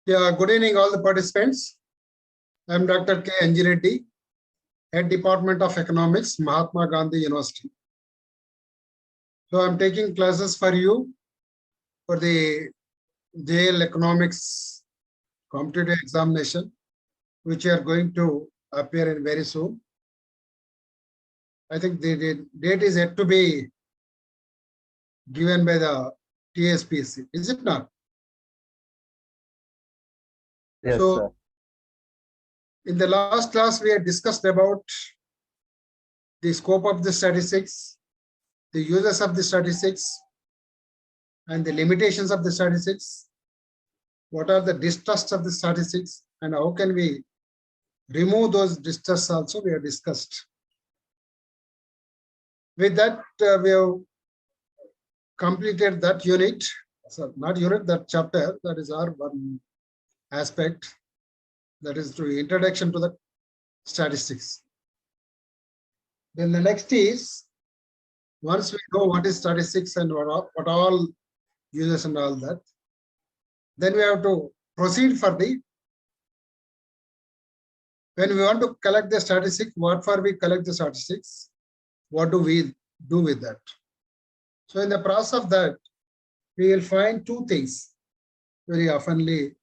Yeah, good evening, all the participants. I am Dr.K.Anjireddy, Head Department of Economics, Mahatma Gandhi University. So I'm taking classes for you for the JL Economics competitive examination, which are going to appear in very soon. I think the date is yet to be given by the TSPC, is it not? Yes, so, sir. In the last class, we had discussed about the scope of the statistics, the uses of the statistics, and the limitations of the statistics. What are the distrusts of the statistics, and how can we remove those distrusts also we have discussed. With that, we have completed that unit. So not unit, that chapter. That is our one aspect. That is to introduction to the statistics. Then the next is, once we know what is statistics and what all uses and all that, then we have to proceed for the, when we want to collect the statistics, what for we collect the statistics, what do we do with that? So in the process of that, we will find two things very oftenly.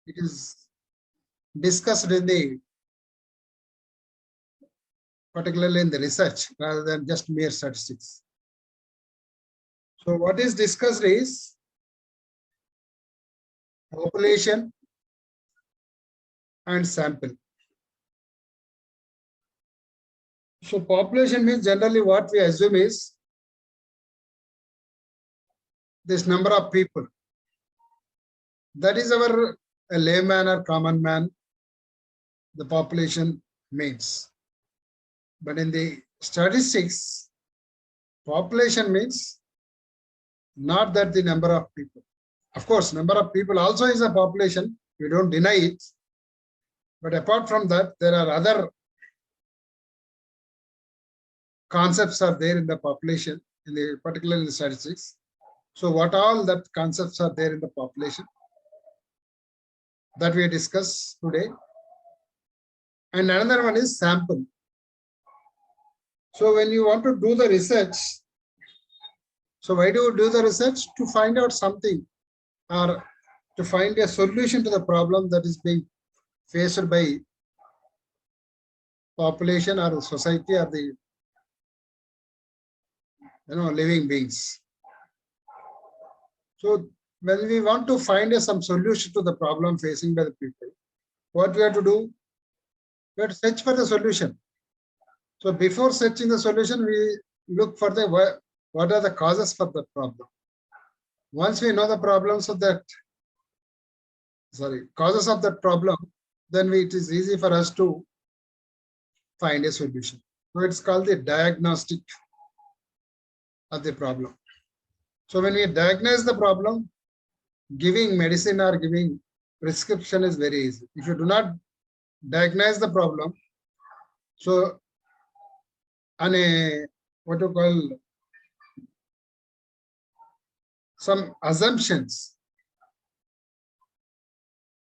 It is discussed in the, particularly in the research, rather than just mere statistics. So what is discussed is population and sample. So population means generally what we assume is this number of people. That is our a layman or common man, the population means. But in the statistics, population means not that the number of people. Of course, number of people also is a population. We don't deny it. But apart from that, there are other concepts are there in the population, in the particularly in the statistics. So what all that concepts are there in the population that we discuss today. And another one is sample. So when you want to do the research, so why do you do the research? To find out something or to find a solution to the problem that is being faced by population or the society or the living beings. So when we want to find some solution to the problem facing by the people, what we have to do? We have to search for the solution. So before searching the solution, we look for the what are the causes for the problem. Once we know the problems of that, causes of that problem, then it is easy for us to find a solution. So it's called the diagnostic of the problem. So when we diagnose the problem, giving medicine or giving prescription is very easy. If you do not diagnose the problem, so on a what you call some assumptions,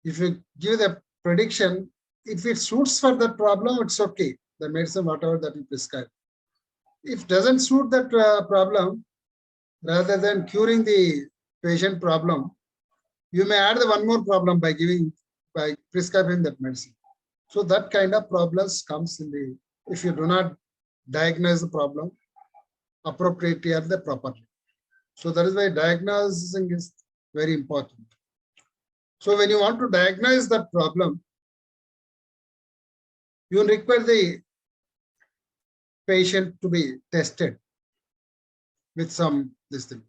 if you give the prediction, if it suits for that problem, it's okay. The medicine, whatever that you prescribe. If doesn't suit that problem, rather than curing the patient problem, you may add the one more problem by prescribing that medicine. So that kind of problems comes in the, if you do not diagnose the problem appropriately or the properly. So that is why diagnosing is very important. So when you want to diagnose that problem, you require the patient to be tested with some this thing.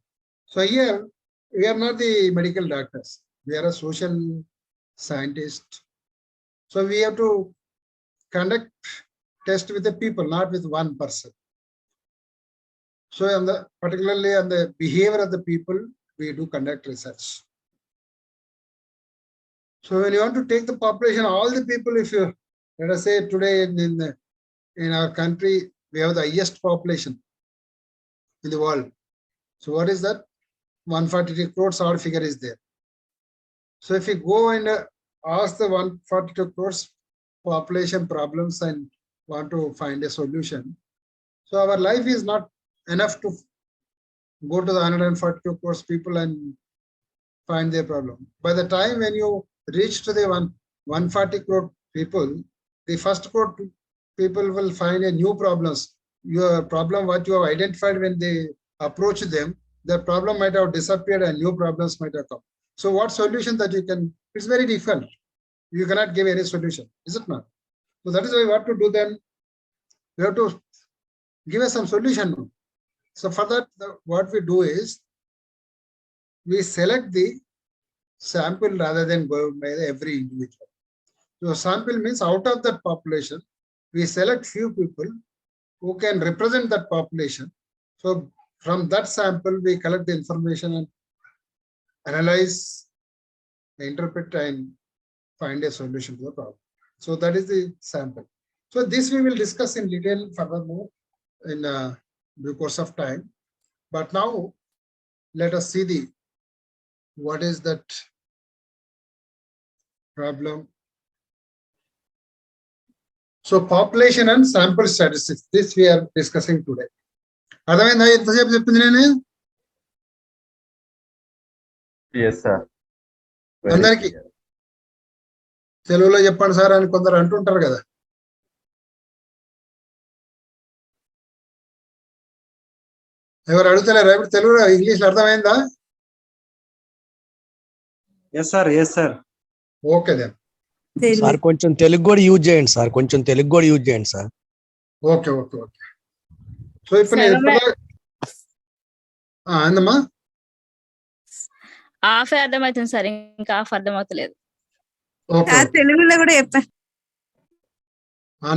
So here we are not the medical doctors. We are a social scientist. So we have to conduct test with the people, not with one person. So particularly on the behavior of the people, we do conduct research. So when you want to take the population, all the people, if you let us say today in our country, we have the highest population in the world. So what is that? 143 crores, our figure is there. So if you go and ask the 142 crores population problems and want to find a solution, so our life is not enough to go to the 142 crores people and find their problem. By the time when you reach to the 140 crore people, the first crore people will find a new problems. Your problem, what you have identified when they approach them, the problem might have disappeared and new problems might have come. So what solution that you can, it's very difficult. You cannot give any solution, is it not? So that is why what to do then, we have to give us some solution. So for that, what we do is, we select the sample rather than go by every individual. So sample means out of that population, we select few people who can represent that population. So from that sample, we collect the information and analyze, interpret, and find a solution to the problem. So that is the sample. So this we will discuss in detail furthermore in due course of time. But now let us see what is that problem. So population and sample statistics, this we are discussing today. అర్థమైందా ఎంతసేపు చెప్పింది నేను? Yes, sir. అందరికి తెలుగులో చెప్పండి sir అని కొందరు అంటుంటారు కదా. ఎవరు అడుగుతలేరా ఇప్పుడు తెలుగులో? ఇంగ్లీష్ అర్థమైందా? Yes sir, yes sir. Okay then. Sir కొంచెం తెలుగు కూడా యూజ్ చేయండి సార్, కొంచెం తెలుగు కూడా యూజ్ చేయండి sir. Okay okay okay. So ఇప్పుడు నేను అందమ్మా హాఫ్ అర్థమవుతుంది సార్, ఇంకా హాఫ్ అర్థమవుతలేదు. తెలుగులో కూడా చెప్పా.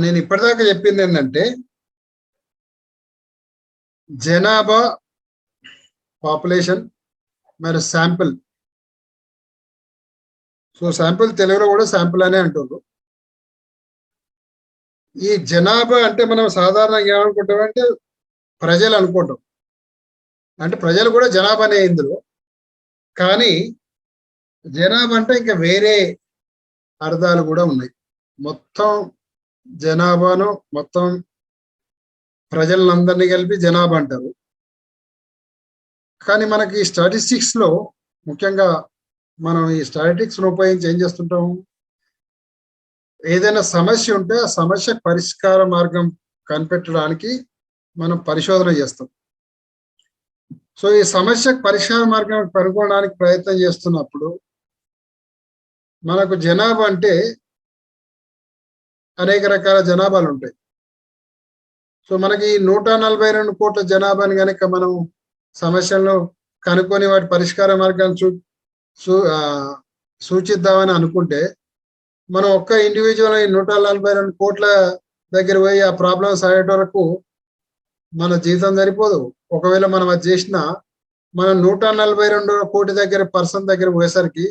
నేను ఇప్పటిదాకా చెప్పింది ఏంటంటే, జనాభా, పాపులేషన్ మరి శాంపుల్. సో శాంపుల్ తెలుగులో కూడా శాంపుల్ అనే అంటారు. ఈ జనాభా అంటే మనం సాధారణంగా ఏమనుకుంటామంటే ప్రజలు అనుకుంటాం, అంటే ప్రజలు కూడా జనాభానే ఇందులో. కానీ జనాభా అంటే ఇంకా వేరే అర్థాలు కూడా ఉన్నాయి. మొత్తం జనాభాను, మొత్తం ప్రజలందరినీ కలిపి జనాభా అంటారు. కానీ మనకి స్టాటిస్టిక్స్ లో ముఖ్యంగా మనం ఈ స్టాటిస్టిక్స్ ఉపయోగించి ఏం చేస్తుంటాము, ఏదైనా సమస్య ఉంటే ఆ సమస్య పరిష్కార మార్గం కనిపెట్టడానికి మనం పరిశోధన చేస్తాం. సో ఈ సమస్యకు పరిష్కార మార్గం కనుగొనడానికి ప్రయత్నం చేస్తున్నప్పుడు మనకు జనాభా అంటే అనేక రకాల జనాభాలు ఉంటాయి. సో మనకి 142 కోట్ల జనాభాని కనుక మనం సమస్యలను కనుక్కొని వాటి పరిష్కార మార్గాన్ని సూచిద్దామని అనుకుంటే, మనం ఒక్క ఇండివిజువల్ 142 కోట్ల దగ్గర పోయి ఆ ప్రాబ్లమ్స్ అయ్యే వరకు మన జీవితం సరిపోదు. ఒకవేళ మనం అది చేసినా, మనం 142 కోటి దగ్గర పర్సన్ దగ్గర పోయేసరికి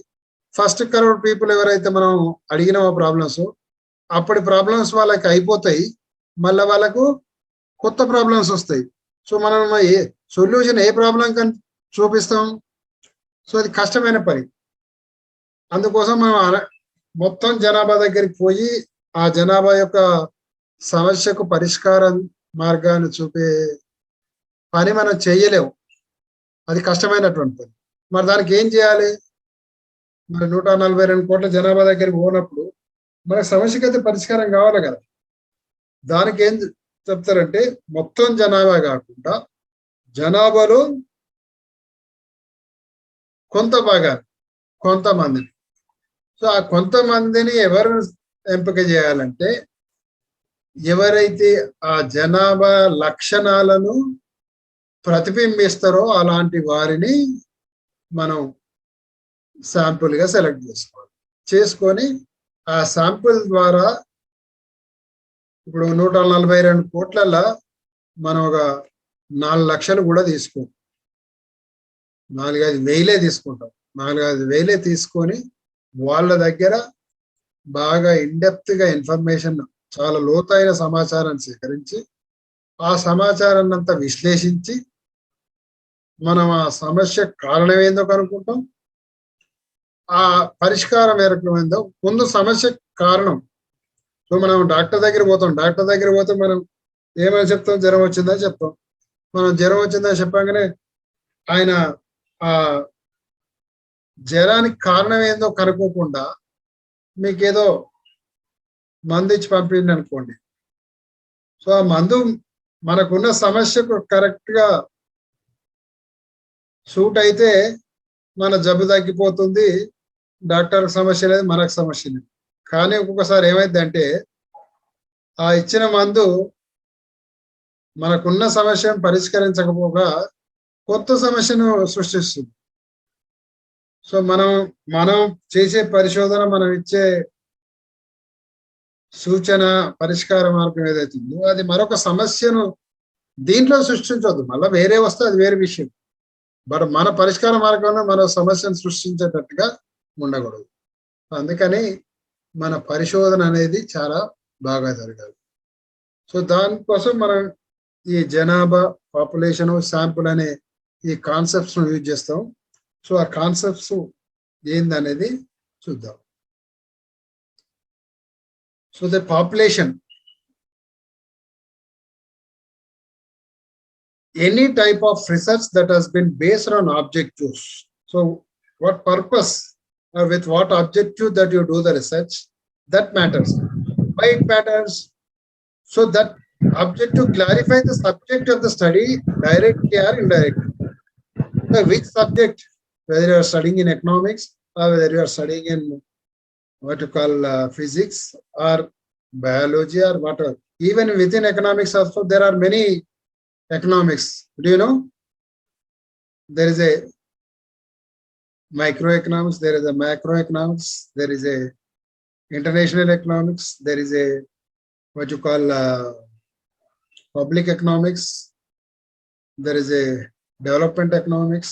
ఫస్ట్ కరోడ్ పీపుల్ ఎవరైతే మనం అడిగినామో ప్రాబ్లమ్స్, అప్పటి ప్రాబ్లమ్స్ వాళ్ళకి అయిపోతాయి, మళ్ళీ వాళ్ళకు కొత్త ప్రాబ్లమ్స్ వస్తాయి. సో మనం సొల్యూషన్ ఏ ప్రాబ్లం కానీ చూపిస్తాం. సో అది కష్టమైన పని. అందుకోసం మనం మొత్తం జనాభా దగ్గరికి పోయి ఆ జనాభా యొక్క సమస్యకు పరిష్కార మార్గాన్ని చూపే పని మనం చేయలేము, అది కష్టమైనటువంటి పని. మరి దానికి ఏం చేయాలి? మరి 142 కోట్ల జనాభా దగ్గరికి పోనప్పుడు మన సమస్యకి అయితే పరిష్కారం కావాలి కదా. దానికి ఏం చెప్తారంటే, మొత్తం జనాభా కాకుండా జనాభాలో కొంత భాగాన్ని, కొంతమందిని, సో ఆ కొంతమందిని ఎవరు ఎంపిక చేయాలంటే, ఎవరైతే ఆ జనాభా లక్షణాలను ప్రతిబింబిస్తారో అలాంటి వారిని మనం శాంపుల్ గా సెలెక్ట్ చేసుకొని ఆ శాంపుల్ ద్వారా ఇప్పుడు 142 కోట్లలో మనం ఒక 4 లక్షలు కూడా తీసుకోం, 4-5 వేలే తీసుకుంటాం. 4-5 వేలే తీసుకొని వాళ్ళ దగ్గర బాగా ఇన్డెప్త్ గా ఇన్ఫర్మేషన్, చాలా లోతైన సమాచారాన్ని సేకరించి ఆ సమాచారాన్ని అంతా విశ్లేషించి మనం ఆ సమస్య కారణం ఏందో కనుక్కుంటాం. ఆ పరిష్కారం ఏ రకమైందో ముందు సమస్య కారణం. సో మనం డాక్టర్ దగ్గర పోతాం, డాక్టర్ దగ్గర పోతే మనం ఏమైనా చెప్తాం, జ్వరం వచ్చిందని చెప్తాం. మనం జ్వరం వచ్చిందని చెప్పగానే ఆయన ఆ జ్వరానికి కారణం ఏందో కనుక్కోకుండా మీకేదో మందు ఇచ్చి పంపిండి అనుకోండి. సో ఆ మందు మనకున్న సమస్యకు కరెక్ట్ గా సూట్ అయితే మన జబ్బు తగ్గిపోతుంది, డాక్టర్ సమస్య లేదు, మనకు సమస్య లేదు. కానీ ఒక్కొక్కసారి ఏమైందంటే ఆ ఇచ్చిన మందు మనకున్న సమస్యను పరిష్కరించకపోగా కొత్త సమస్యను సృష్టిస్తుంది. సో మనం చేసే పరిశోధన, మనం ఇచ్చే సూచన, పరిష్కార మార్గం ఏదైతే ఉందో అది మరొక సమస్యను దీంట్లో సృష్టించవద్దు. మళ్ళీ వేరే వస్తే అది వేరే విషయం. బట్ మన పరిష్కార మార్గంలో మరో సమస్యను సృష్టించేటట్టుగా ఉండకూడదు. అందుకని మన పరిశోధన అనేది చాలా బాగా జరగాలి. సో దానికోసం మనం ఈ జనాభా, పాపులేషన్, శాంపుల్ అనే ఈ కాన్సెప్ట్స్ ను యూజ్ చేస్తాం. సో ఆ కాన్సెప్ట్స్ ఏందనేది చూద్దాం. So the population, any type of research that has been based on objectives. So what purpose or with what objective that you do the research, that matters. Why it matters? So that objective clarify the subject of the study directly or indirectly. So which subject, whether you are studying in economics or whether you are studying in what you call physics or biology or whatever. Even within economics also there are many economics. Do you know? There is a microeconomics, there is a macroeconomics, there is a international economics, there is a what you call public economics, there is a development economics,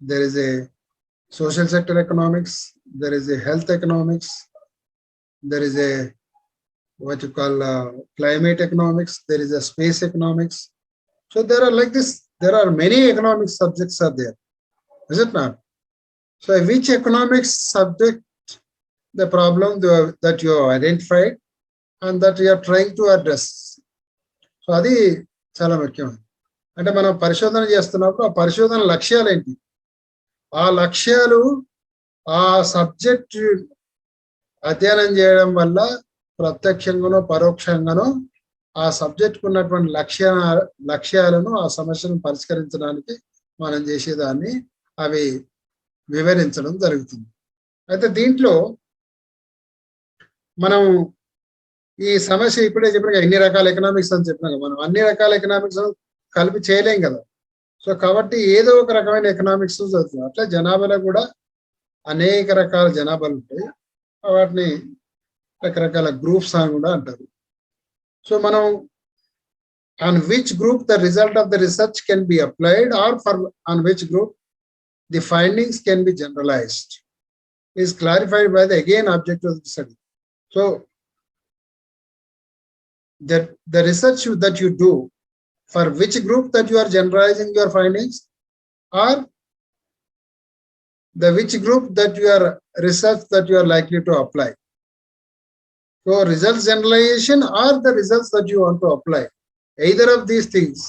there is a social sector economics, there is a health economics, there is a what you call climate economics, there is a space economics. So there are like this, there are many economic subjects are there, is it not? So which economics subject, the problem that you have identified and that you are trying to address. So అది చాలా ముఖ్యం. అంటే మనం పరిశోధన చేస్తున్నప్పుడు ఆ పరిశోధన లక్ష్యాలు ఏంటి, ఆ లక్ష్యాలు ఆ సబ్జెక్ట్ అధ్యయనం చేయడం వల్ల ప్రత్యక్షంగానో పరోక్షంగానో ఆ సబ్జెక్ట్కు ఉన్నటువంటి లక్ష్యాలను, ఆ సమస్యను పరిష్కరించడానికి మనం చేసేదాన్ని అవి వివరించడం జరుగుతుంది. అయితే దీంట్లో మనం ఈ సమస్య ఇప్పుడే చెప్పిన ఎన్ని రకాల ఎకనామిక్స్ అని చెప్పినా మనం అన్ని రకాల ఎకనామిక్స్ కలిపి చేయలేం కదా. సో కాబట్టి ఏదో ఒక రకమైన ఎకనామిక్స్ చదువుతుంది. అట్లా జనాభాలో కూడా అనేక రకాల జనాభాలు ఉంటాయి, వాటిని రకరకాల గ్రూప్స్ అని కూడా అంటారు. సో మనం on which group the result of the research can be applied or for on which group the findings can be generalized is clarified by the again objective of the study. So that the research that you do, for which group that you are generalizing your findings, or the which group that you are research that you are likely to apply. So results generalization or the results that you want to apply, either of these things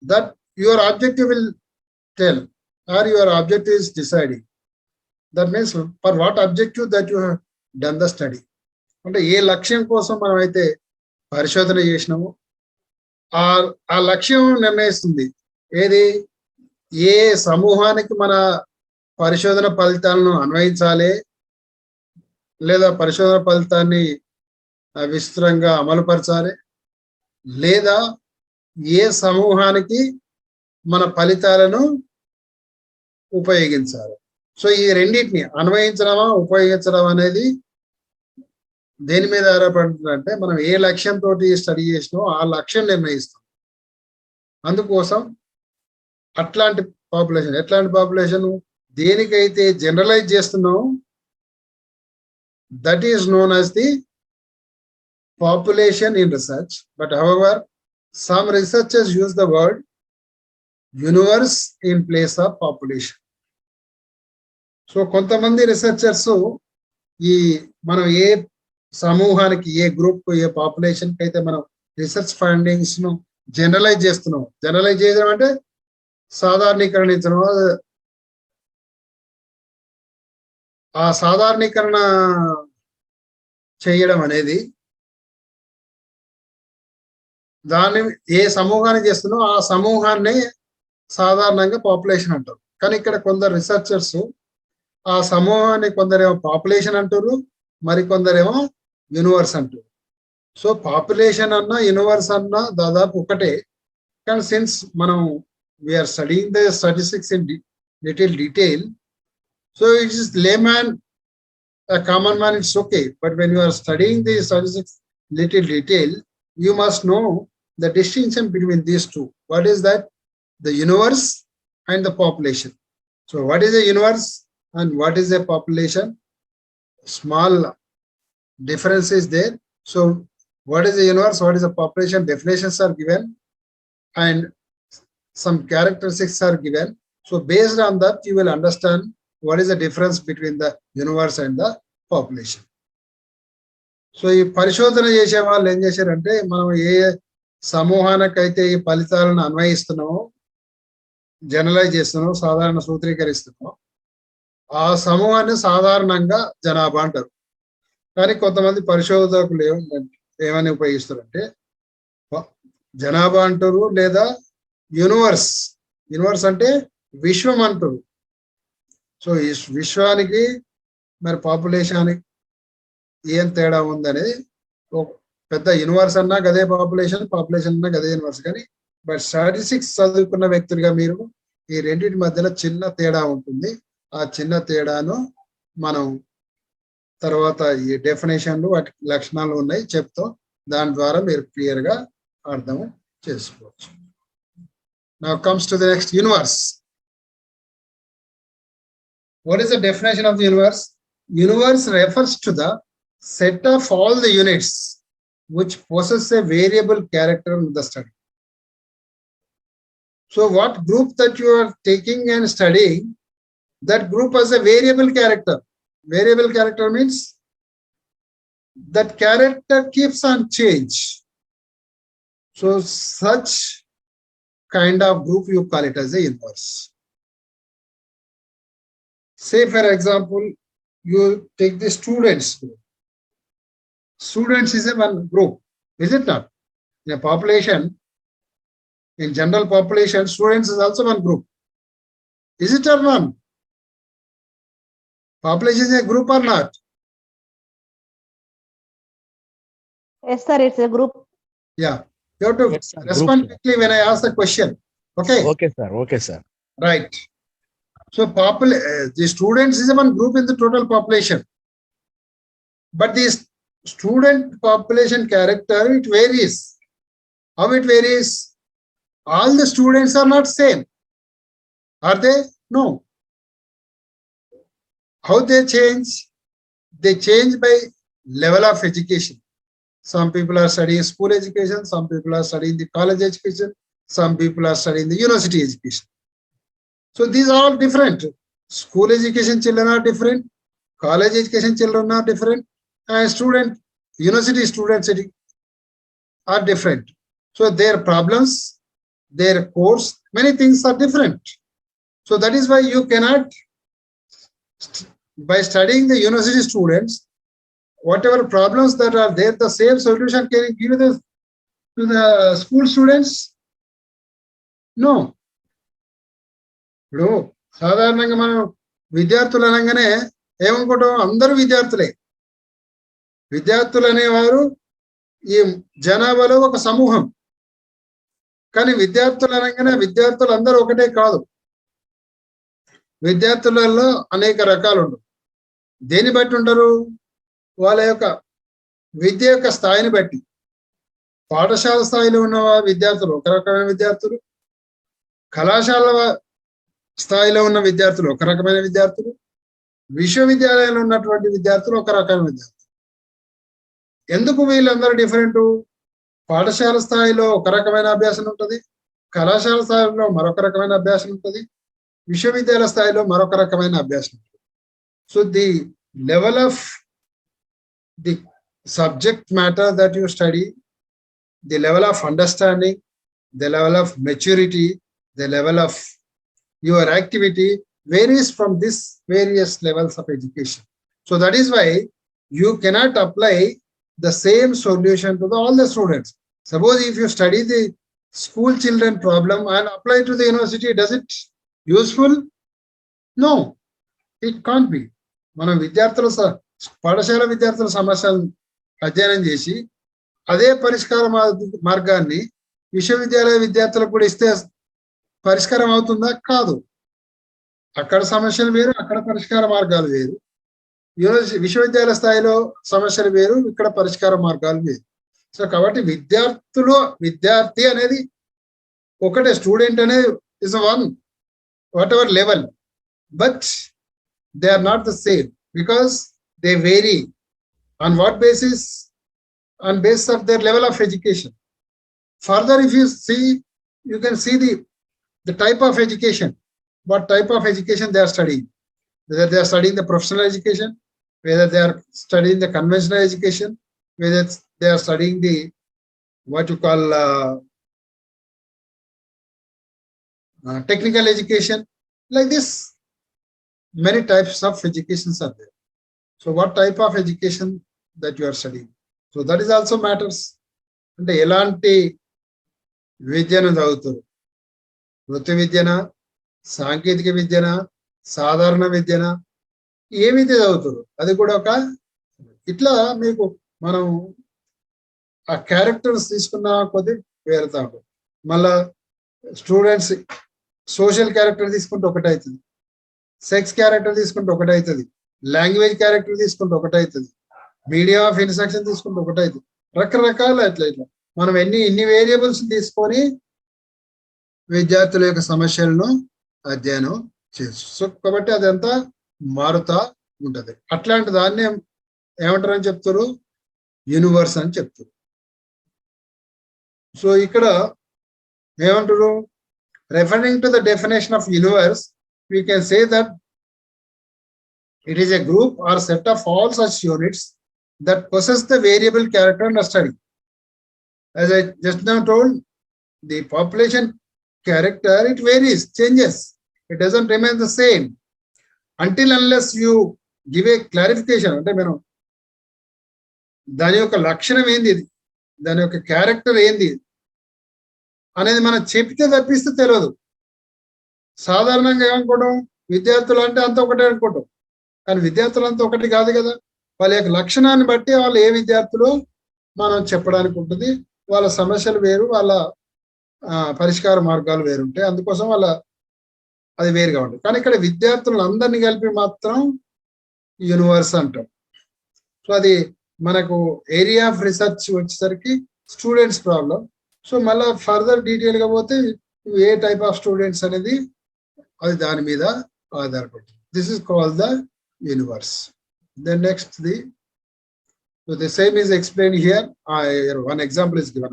that your objective will tell or your objective is deciding. That means for what objective that you have done the study. అంటే ఏ లక్ష్యం కోసం మనం అయితే పరిశోధన చేసినామో ఆ లక్ష్యం నిర్ణయిస్తుంది ఏది, ఏ సమూహానికి మన పరిశోధన ఫలితాలను అన్వయించాలి లేదా పరిశోధన ఫలితాన్ని విస్తృతంగా అమలుపరచాలి, లేదా ఏ సమూహానికి మన ఫలితాలను ఉపయోగించాలి. సో ఈ రెండింటిని అన్వయించడమా ఉపయోగించడం అనేది దేని మీద ఆధారపడుతుందంటే మనం ఏ లక్ష్యంతో స్టడీ చేసినామో ఆ లక్ష్యం నిర్ణయిస్తాం. అందుకోసం అట్లాంటి పాపులేషన్, ఎట్లాంటి పాపులేషన్ దేనికైతే జనరలైజ్ చేస్తున్నామో that is known as the population in research. But however, some researchers use the word universe in place of population. So కొంతమంది రీసెర్చర్స్ ఈ మనం ఏ సమూహానికి, ఏ గ్రూప్, ఏ పాపులేషన్ కి అయితే మనం రీసెర్చ్ ఫైండింగ్స్ ను జనరలైజ్ చేస్తున్నాం. జనరలైజ్ చేయడం అంటే సాధారణీకరణించడం. ఆ సాధారణీకరణ చేయడం అనేది దాన్ని ఏ సమూహాన్ని చేస్తున్నామో ఆ సమూహాన్ని సాధారణంగా పాపులేషన్ అంటారు. కానీ ఇక్కడ కొందరు రీసెర్చర్స్ ఆ సమూహాన్ని కొందరేమో పాపులేషన్ అంటారు, మరి కొందరేమో యూనివర్స్ అంటారు. సో పాపులేషన్ అన్నా యూనివర్స్ అన్నా దాదాపు ఒకటే. కానీ సిన్స్ మనం we're studying the statistics in little detail, so it is layman, a common man, it's okay. But when you are studying the statistics little detail, you must know the distinction between these two. What is that? The universe and the population. So what is a universe and what is a population? Small difference is there. So what is a universe, what is a population? Definitions are given and some characteristics are given. So based on that, you will understand what is the difference between the universe and the population. So ఈ పరిశోధన చేసే వాళ్ళు ఏం చేశారంటే, మనం ఏ సమూహానికైతే ఈ ఫలితాలను అన్వయిస్తున్నామో, generalise చేస్తున్నామో, సాధారణ సూత్రీకరిస్తున్నామో, ఆ సమూహాన్ని సాధారణంగా జనాభా అంటారు. కానీ కొంతమంది పరిశోధకులు ఏమని ఉపయోగిస్తారంటే జనాభా అంటారు, లేదా యూనివర్స్. యూనివర్స్ అంటే విశ్వం అంటారు. సో ఈ విశ్వానికి మరి పాపులేషన్కి ఏం తేడా ఉందనేది, పెద్ద యూనివర్స్ అన్నా గదే పాపులేషన్, పాపులేషన్ అన్నా గదే యూనివర్స్. కానీ బట్ స్టాటిస్టిక్స్ చదువుకున్న వ్యక్తులుగా మీరు ఈ రెండింటి మధ్యలో చిన్న తేడా ఉంటుంది. ఆ చిన్న తేడాను మనం తర్వాత ఈ డెఫినేషన్లు, వాటి లక్షణాలు ఉన్నాయి చెప్తాం. దాని ద్వారా మీరు క్లియర్ గా అర్థం చేసుకోవచ్చు. Now comes to the next, universe. What is the definition of the universe? Universe refers to the set of all the units which possess a variable character in the study. So what group that you are taking and studying, that group has a variable character. Variable character means that character keeps on change. So such kind of group you call it as a universe. Say for example, you take the students group. Students is a one group, is it not? In a population, in general population, students is also one group. Is it or not? Population is a group or not? Yes, sir, it's a group. Yeah. You have to Yes, sir. respond Group, sir. quickly when I ask the question. Okay? Okay, sir. Okay, sir. Right. So the students is one group in the total population. But this student population character, it varies. How it varies? All the students are not same. Are they? No. How they change? They change by level of education. Some people are studying school education, some people are studying the college education, some people are studying the university education. So these are all different. School education children are different, college education children are different, and university students are different. So their problems, their course, many things are different. So that is why you cannot, by studying the university students, whatever problems that are there, the same solution can you give to the school students? No. ఇప్పుడు సాధారణంగా మనం విద్యార్థులు అనగానే ఏమనుకుంటాం, అందరూ విద్యార్థులే. విద్యార్థులు అనేవారు ఈ జనాభాలో ఒక సమూహం. కానీ విద్యార్థులు అనగానే విద్యార్థులు అందరూ ఒకటే కాదు. విద్యార్థులలో అనేక రకాలు ఉండవు. దేని బట్టి ఉంటారు? వాళ్ళ యొక్క విద్య యొక్క స్థాయిని బట్టి. పాఠశాల స్థాయిలో ఉన్న విద్యార్థులు ఒక రకమైన విద్యార్థులు, కళాశాల స్థాయిలో ఉన్న విద్యార్థులు ఒక రకమైన విద్యార్థులు, విశ్వవిద్యాలయంలో ఉన్నటువంటి విద్యార్థులు ఒక రకమైన విద్యార్థులు. ఎందుకు వీళ్ళందరూ డిఫరెంట్? పాఠశాల స్థాయిలో ఒక రకమైన అభ్యాసం ఉంటుంది, కళాశాల స్థాయిలో మరొక రకమైన అభ్యాసం ఉంటుంది, విశ్వవిద్యాలయ స్థాయిలో మరొక రకమైన అభ్యాసం ఉంటుంది. So the level of the subject matter that you study, the level of understanding, the level of maturity, the level of your activity varies from this various levels of education. So that is why you cannot apply the same solution to all the students. Suppose if you study the school children problem and apply to the university, does it useful? No, it can't be. మనం విద్యార్థుల పాఠశాల విద్యార్థుల సమస్యలను అధ్యయనం చేసి అదే పరిష్కార మార్గాన్ని విశ్వవిద్యాలయ విద్యార్థులకు కూడా ఇస్తే పరిష్కారం అవుతుందా? కాదు. అక్కడ సమస్యలు వేరు, అక్కడ పరిష్కార మార్గాలు వేరు. విశ్వవిద్యాలయ స్థాయిలో సమస్యలు వేరు, ఇక్కడ పరిష్కార మార్గాలు వేరు. సో కాబట్టి విద్యార్థి అనేది ఒకటే, స్టూడెంట్ అనేది is one whatever level, but they are not the same because they vary on what basis, on basis of their level of education. Further, if you see, you can see the type of education, what type of education they are studying, whether they are studying the professional education, whether they are studying the conventional education, whether they are studying the what you call technical education. Like this, many types of educations are there. So what type of education that you are studying, so that is also matters. అంటే ఎలాంటి విద్యను చదువుతారు, వృత్తి విద్యన, సాంకేతిక విద్యన, సాధారణ విద్యన, ఏ విద్య చదువుతారు అది కూడా ఒక ఇట్లా మీకు మనం ఆ క్యారెక్టర్స్ తీసుకున్న కొద్ది వేరుతా ఉంటుంది. మళ్ళా స్టూడెంట్స్ సోషల్ క్యారెక్టర్ తీసుకుంటే ఒకటి అవుతుంది, సెక్స్ క్యారెక్టర్ తీసుకుంటే ఒకటి అవుతుంది, లాంగ్వేజ్ క్యారెక్టర్ తీసుకుంటే ఒకటి అవుతుంది, మీడియం ఆఫ్ ఇన్స్ట్రక్షన్ తీసుకుంటే ఒకటి అవుతుంది. రకరకాల ఇట్లా మనం ఇన్ని వేరియబుల్స్ తీసుకొని విద్యార్థుల యొక్క సమస్యలను అధ్యయనం చేయొచ్చు. సో కాబట్టి అదంతా మారుతా ఉంటది. అట్లాంటి దాన్ని ఏమంటారని చెప్తారు, యూనివర్స్ అని చెప్తారు. సో ఇక్కడ ఏమంటారు, referring to the definition of universe, we can say that it is a group or set of all such units that possess the variable character under study. As I just now told, the population character, it varies, changes. It doesn't remain the same until unless you give a clarification. అంటే మనం దాని యొక్క లక్షణం ఏంది, దాని యొక్క character ఏంది అనేది మనం చెప్తే తప్పిస్తే తెలియదు. సాధారణంగా ఏమనుకోవడం, విద్యార్థులు అంటే అంత ఒకటే అనుకోవటం, కానీ విద్యార్థులు అంతా ఒకటి కాదు కదా. వాళ్ళ యొక్క లక్షణాన్ని బట్టి వాళ్ళు ఏ విద్యార్థులు మనం చెప్పడానికి ఉంటుంది, వాళ్ళ సమస్యలు వేరు, వాళ్ళ పరిష్కార మార్గాలు వేరుంటాయి. అందుకోసం అది వేరుగా ఉంటుంది. కానీ ఇక్కడ విద్యార్థులను అందరినీ కలిపి మాత్రం యూనివర్స్ అంటాం. సో అది మనకు ఏరియా ఆఫ్ రీసెర్చ్ వచ్చేసరికి స్టూడెంట్స్ ప్రాబ్లం. సో మళ్ళీ ఫర్దర్ డీటెయిల్గా పోతే ఏ టైప్ ఆఫ్ స్టూడెంట్స్ అనేది అది దాని మీద ఆధారపడుతుంది. This is called the universe. Then next so the same is explained here. One example is given.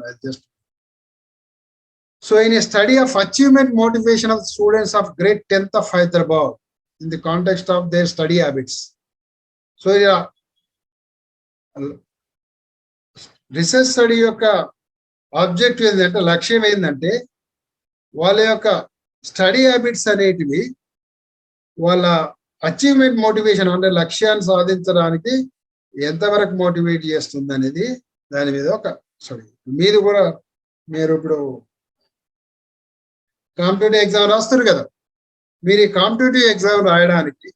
So in a study of achievement motivation of students of grade 10th of Hyderabad in the context of their study habits. So research study యొక్క objective ఏంటంటే, లక్ష్యం ఏంటంటే వాళ్ళ యొక్క study habits అనేటివి వాళ్ళ achievement motivation అంటే లక్ష్యాన్ని సాధించడానికి ఎంతవరకు మోటివేట్ చేస్తుంది అనేది దాని మీద ఒక స్టడీ. మీరు కూడా మీరు ఇప్పుడు కాంపిటేటివ్ ఎగ్జామ్ రాస్తారు కదా, మీరు ఈ కాంపిటేటివ్ ఎగ్జామ్ రాయడానికి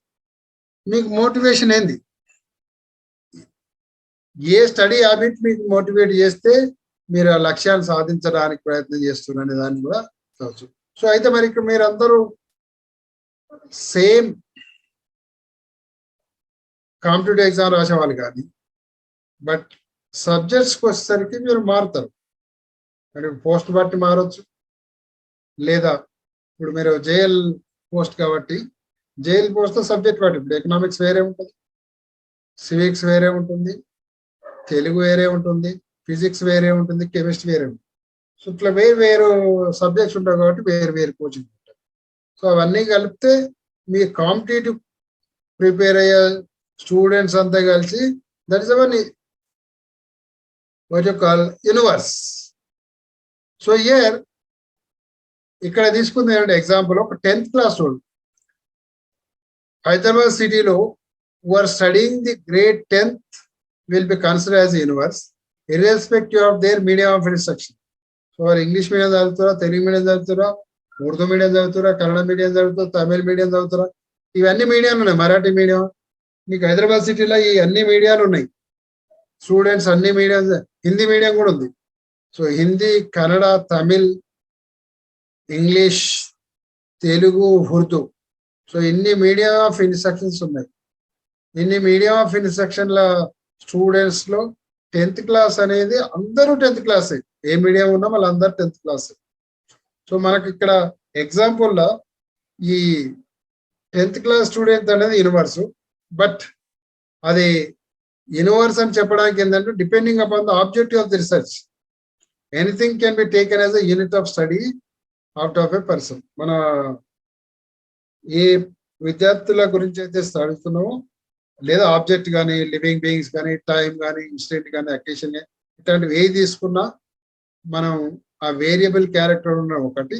మీకు మోటివేషన్ ఏంది, ఏ స్టడీ హ్యాబిట్ మీకు మోటివేట్ చేస్తే మీరు ఆ లక్ష్యాన్ని సాధించడానికి ప్రయత్నం చేస్తున్నారు అనే దాన్ని కూడా చదవచ్చు. సో అయితే మరి ఇక్కడ మీరు అందరూ సేమ్ కాంపిటేటివ్ ఎగ్జామ్ రాసేవాళ్ళు కానీ, బట్ సబ్జెక్ట్స్కి వచ్చేసరికి మీరు మారుతారు. అంటే పోస్ట్ బట్టి మారచ్చు, లేదా ఇప్పుడు మీరు జేఎల్ పోస్ట్ కాబట్టి జేఎల్ పోస్ట్తో సబ్జెక్ట్ బట్టి, ఇప్పుడు ఎకనామిక్స్ వేరే ఉంటుంది, సివిక్స్ వేరే ఉంటుంది, తెలుగు వేరే ఉంటుంది, ఫిజిక్స్ వేరే ఉంటుంది, కెమిస్ట్రీ వేరే ఉంటుంది. సో ఇట్లా వేరు సబ్జెక్ట్స్ ఉంటాయి కాబట్టి వేరు కోచింగ్ ఉంటాయి. సో అవన్నీ కలిపితే మీ కాంపిటేటివ్ ప్రిపేర్ అయ్యే స్టూడెంట్స్ అంతా కలిసి that is our what you call universe. So here ఇక్కడ తీసుకుంది ఏంటంటే ఎగ్జాంపుల్ ఒక 10th క్లాస్ స్టూడెంట్ హైదరాబాద్ సిటీలో who are studying the grade 10th will be considered as a universe irrespective of their medium of instruction. So వారు English medium చదువుతారా, Telugu medium చదువుతారా, Urdu medium చదువుతారా, Kannada medium చదువుతారా, తమిళ మీడియం చదువుతారా, ఇవన్నీ మీడియాలు ఉన్నాయి. మరాఠీ మీడియం, మీకు హైదరాబాద్ సిటీలో ఈ అన్ని మీడియాలు ఉన్నాయి. స్టూడెంట్స్ అన్ని మీడియం, హిందీ మీడియం కూడా ఉంది. So Hindi, Kannada, Tamil, English, Telugu, Urdu, so ఇన్ని మీడియం ఆఫ్ ఇన్స్ట్రక్షన్స్ ఉన్నాయి. ఇన్ని మీడియం ఆఫ్ ఇన్స్ట్రక్షన్ల స్టూడెంట్స్ లో 10th క్లాస్ అనేది అందరూ 10th క్లాసే. ఏ మీడియం ఉన్నా వాళ్ళందరూ 10th క్లాసే. సో మనకి ఇక్కడ ఎగ్జాంపుల్లో ఈ 10th క్లాస్ స్టూడెంట్ అనేది యూనివర్స్, బట్ అది యూనివర్స్ అని చెప్పడానికి ఏంటంటే depending upon the objective of the research anything can be taken as a unit of study out of a person. మన ఏ విద్యార్థుల గురించి అయితే చదువుతున్నామో, లేదా ఆబ్జెక్ట్ కానీ, లివింగ్ బీయింగ్స్ కానీ, టైం కానీ, ఇన్సిడెంట్ కానీ, అకేషన్ ఇట్లాంటివి ఏది తీసుకున్నా మనం ఆ వేరియబుల్ క్యారెక్టర్ ఉన్న ఒకటి,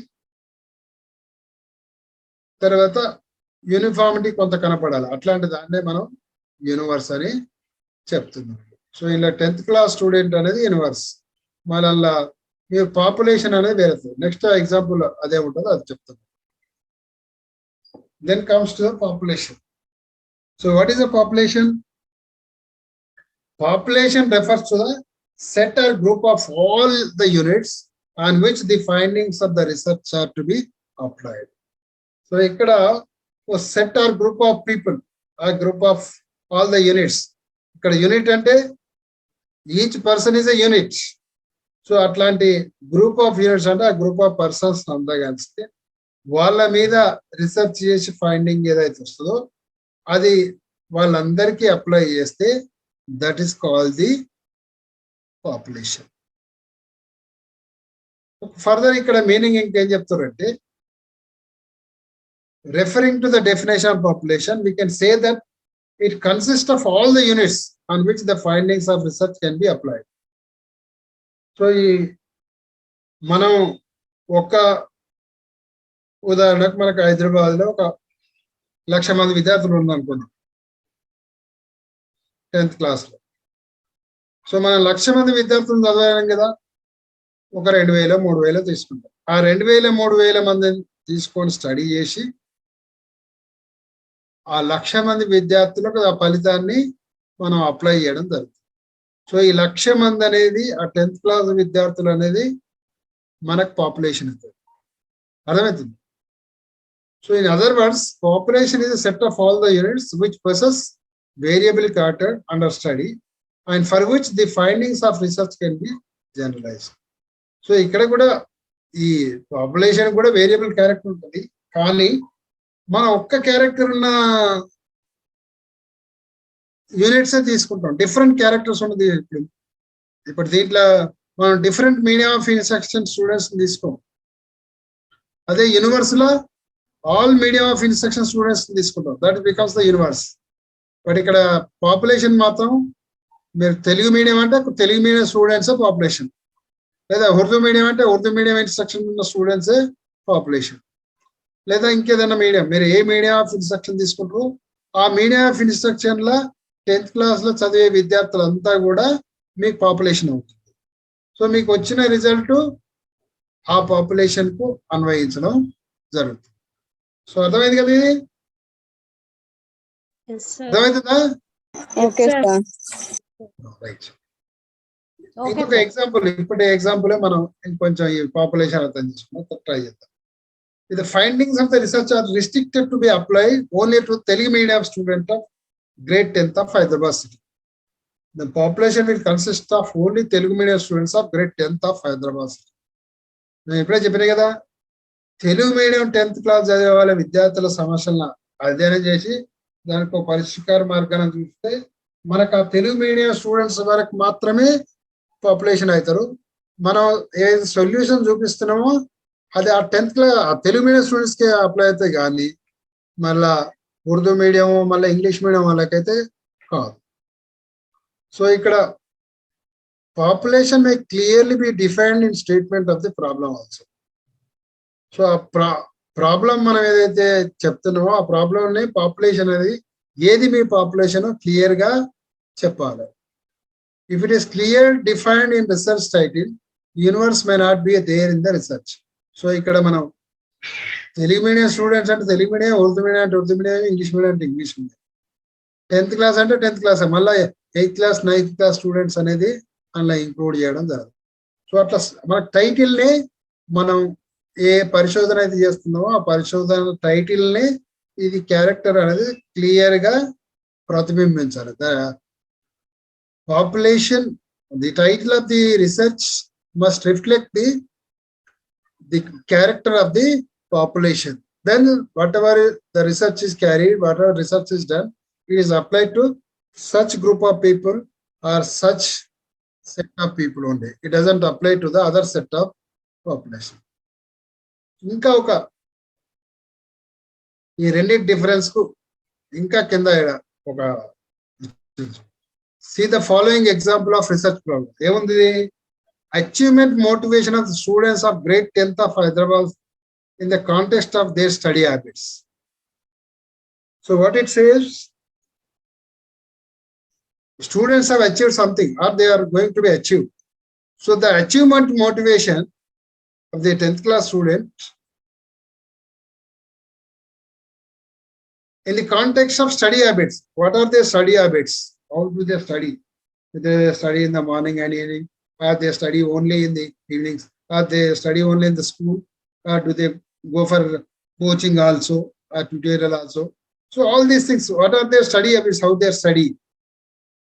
తర్వాత యూనిఫామిటీ కొంత కనపడాలి, అట్లాంటి దాన్నే మనం యూనివర్స్ అని చెప్తున్నాం. సో ఇలా 10th క్లాస్ స్టూడెంట్ అనేది యూనివర్స్. మళ్ళా మీరు పాపులేషన్ అనేది వేరే. నెక్స్ట్ ఎగ్జాంపుల్ అదే ఉంటుందో అది చెప్తాను. Then comes to the population. So what is the population? Population refers to the set or group of all the units on which the findings of the research are to be applied. So ikkada a set or group of people, a group of all the units. Ikkada unit ante each person is a unit. So atlanti group of units ante a group of persons anta galiste వాళ్ళ మీద research చేసి finding ఏదైతే వస్తుందో అది వాళ్ళందరికీ apply చేస్తే that is called the population. Further ఇక్కడ meaning ఇంకేం చెప్తారంటే, referring to the definition of population we can say that it consist of all the units on which the findings of research can be applied. So ఈ మనం ఒక ఉదాహరణకు మనకు హైదరాబాద్ లో ఒక 1,00,000 మంది విద్యార్థులు ఉందనుకున్నాం 10th క్లాస్ లో. సో మనం 1,00,000 మంది విద్యార్థులు చదవలేం కదా, ఒక 2,000 3,000 తీసుకుంటాం. ఆ 2,000 3,000 మందిని తీసుకొని స్టడీ చేసి ఆ 1,00,000 మంది విద్యార్థులకు ఆ ఫలితాన్ని మనం అప్లై చేయడం జరుగుతుంది. సో ఈ 1,00,000 మంది అనేది ఆ 10th క్లాస్ విద్యార్థులు అనేది మనకు పాపులేషన్ అవుతుంది. అర్థమవుతుంది? So in other words, population is a set of all the units which possess variable character under study and for which the findings of research can be generalized. So ikkada kuda ee population kuda variable character untadi, kaani mana okka character unna units e తీసుకుంటాం. Different characters ఉన్నది. ఇప్పుడు దీంట్లో మనం different medium of instruction students తీసుకోం. అదే universe లో all medium of instruction students తీసుకుంటాం. That becomes the universe. But ఇక్కడ పాపులేషన్ మాత్రం మీరు తెలుగు మీడియం అంటే తెలుగు మీడియం స్టూడెంట్స్ పాపులేషన్, లేదా ఉర్దూ మీడియం అంటే ఉర్దూ మీడియం ఇన్స్ట్రక్షన్ ఉన్న స్టూడెంట్స్ పాపులేషన్, లేదా ఇంకేదైనా మీడియం మీరు ఏ మీడియం ఆఫ్ ఇన్స్ట్రక్షన్ తీసుకుంటారో ఆ మీడియం ఆఫ్ ఇన్స్ట్రక్షన్ లో 10th క్లాస్ లో చదివే విద్యార్థులంతా కూడా మీకు పాపులేషన్ అవుతుంది. సో మీకు వచ్చిన రిజల్ట్ ఆ పాపులేషన్ కు అన్వయించడం జరుగుతుంది. సో అర్థమైంది కదా ఇది? అర్థమవుతుందా? రైట్. ఇంకొక ఎగ్జాంపుల్, ఇప్పటి ఎగ్జాంపుల్ మనం ఇంకొంచెం ఈ పాపులేషన్ అర్థం చేసుకున్నాం, ట్రై చేద్దాం. The findings of the research are restricted to be applied only to Telugu medium student of grade 10th of Hyderabad city. The population will consist of only Telugu medium students of grade 10th of Hyderabad city. నేను ఇప్పుడే చెప్పినా కదా, Telugu medium 10th class చదివే వాళ్ళ విద్యార్థుల సమస్యలను అధ్యయనం చేసి దానికి ఒక పరిష్కార మార్గాన్ని చూస్తే మనకు ఆ తెలుగు మీడియం స్టూడెంట్స్ వరకు మాత్రమే పాపులేషన్ అవుతారు. మనం ఏ సొల్యూషన్ చూపిస్తున్నామో అది ఆ 10th క్లాస్ ఆ తెలుగు మీడియం స్టూడెంట్స్ కి అప్లై అవుతాయి, కానీ మళ్ళా ఉర్దూ మీడియం మళ్ళీ ఇంగ్లీష్ మీడియం వాళ్ళకైతే కాదు. సో ఇక్కడ population may clearly be defined in statement of the problem also. So ఆ ప్రాబ్లం మనం ఏదైతే చెప్తున్నామో ఆ ప్రాబ్లంని పాపులేషన్ అనేది ఏది మీ పాపులేషన్ క్లియర్ గా చెప్పాలి. If it is clear defined in research title, universe may not be there in the research. So ఇక్కడ మనం తెలుగు మీడియం స్టూడెంట్స్ అంటే తెలుగు మీడియం, ఉర్దూ మీడియం అంటే ఉర్దూ మీడియం, ఇంగ్లీష్ మీడియం అంటే ఇంగ్లీష్ మీడియం, 10th క్లాస్ అంటే 10th క్లాస్, మళ్ళీ 8th class 9th class students అనేది అందులో include చేయడం జరుగుతుంది. సో అట్లా మన టైటిల్ని మనం ఏ పరిశోధన అయితే చేస్తున్నామో ఆ పరిశోధన టైటిల్ని ఇది క్యారెక్టర్ అనేది క్లియర్ గా ప్రతిబింబించాలి. The population, the title of the research must reflect the character of the population. Then whatever the research is carried, whatever research is done, it is applied to such group of people or such set of people only. It doesn't apply to the other set of population. ఇంకా ఒక ఈ రెండింటి difference కు ఇంకా కింద ఒక see the following example of research problem. ఏముంది? Achievement motivation of the students of grade 10th of Hyderabad in the context of their study habits. So what it says, students have achieved something or they are going to be achieved. So the achievement motivation of the 10th class student in the context of study habits. What are their study habits? How do they study? Do they study in the morning and evening, or they study only in the evenings, or they study only in the school, or do they go for coaching also, or tutorial also? So all these things, what are their study habits, how they study?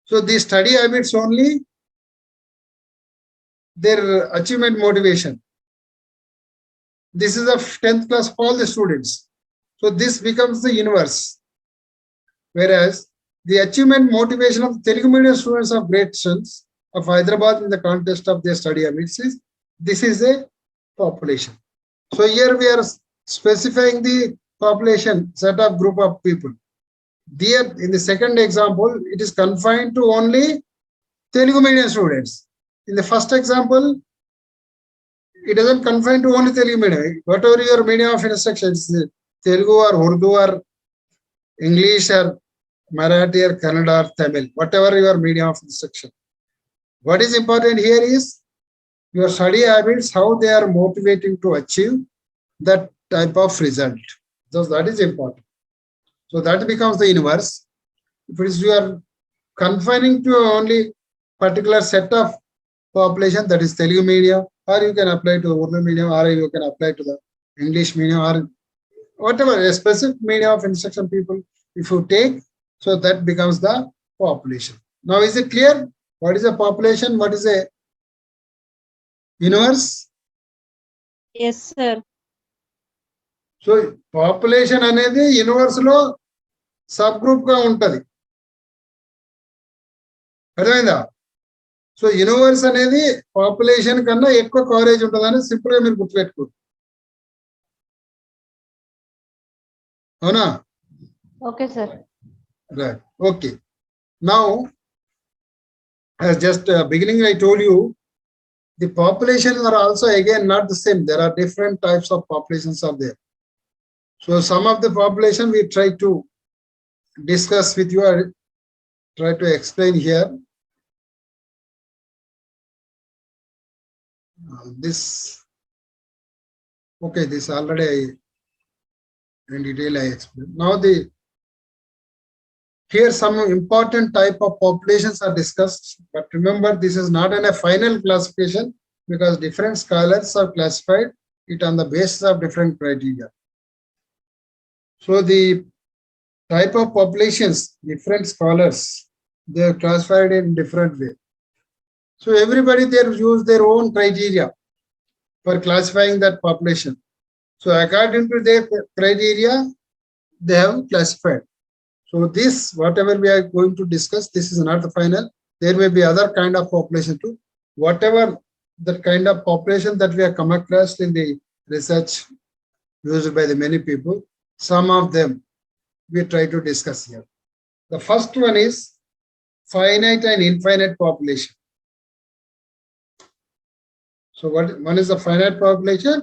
So these study habits only their achievement motivation. This is a 10th class for all the students. So this becomes the universe. Whereas the achievement motivation of Telugu medium students of great strengths of Hyderabad in the context of their study habits is, this is a population. So here we are specifying the population set of group of people. There in the second example, it is confined to only Telugu medium students. In the first example, it doesn't confine to only Telugu medium. Whatever your medium of instruction is, Telugu or Urdu or English or Marathi or Kannada or Tamil, whatever your medium of instruction. What is important here is your study habits, how they are motivating to achieve that type of result. So that is important. So that becomes the universe. If it is you are confining to only particular set of population, that is Telugu medium, or you can apply to Urdu medium, or you can apply to the English medium, or whatever a specific medium of instruction people, if you take, so that becomes the population. Now is it clear? What is a population? What is a universe? Yes, sir. So population అనేది universe లో sub group గా ఉంటది. అర్థమైందా? So universe అనేది population కన్నా ఎక్కువ coverage ఉంటుందని simple గా మీరు గుర్తుపెట్టుకోరు. అవునా? Okay, sir. Right. Okay. Now, as just beginning I told you, the populations are also again not the same. There are different types of populations are there. So some of the population we try to discuss with you or try to explain here. This, okay, this already in detail I explained. Now here some important type of populations are discussed, but remember this is not in a final classification because different scholars have classified it on the basis of different criteria. So the type of populations, different scholars, they are classified in different way. So everybody there use their own criteria for classifying that population. So according to their criteria, they have classified. So this, whatever we are going to discuss, this is not the final. There may be other kind of population too. Whatever the kind of population that we have come across in the research used by the many people, some of them we try to discuss here. The first one is finite and infinite population. So one is the finite population.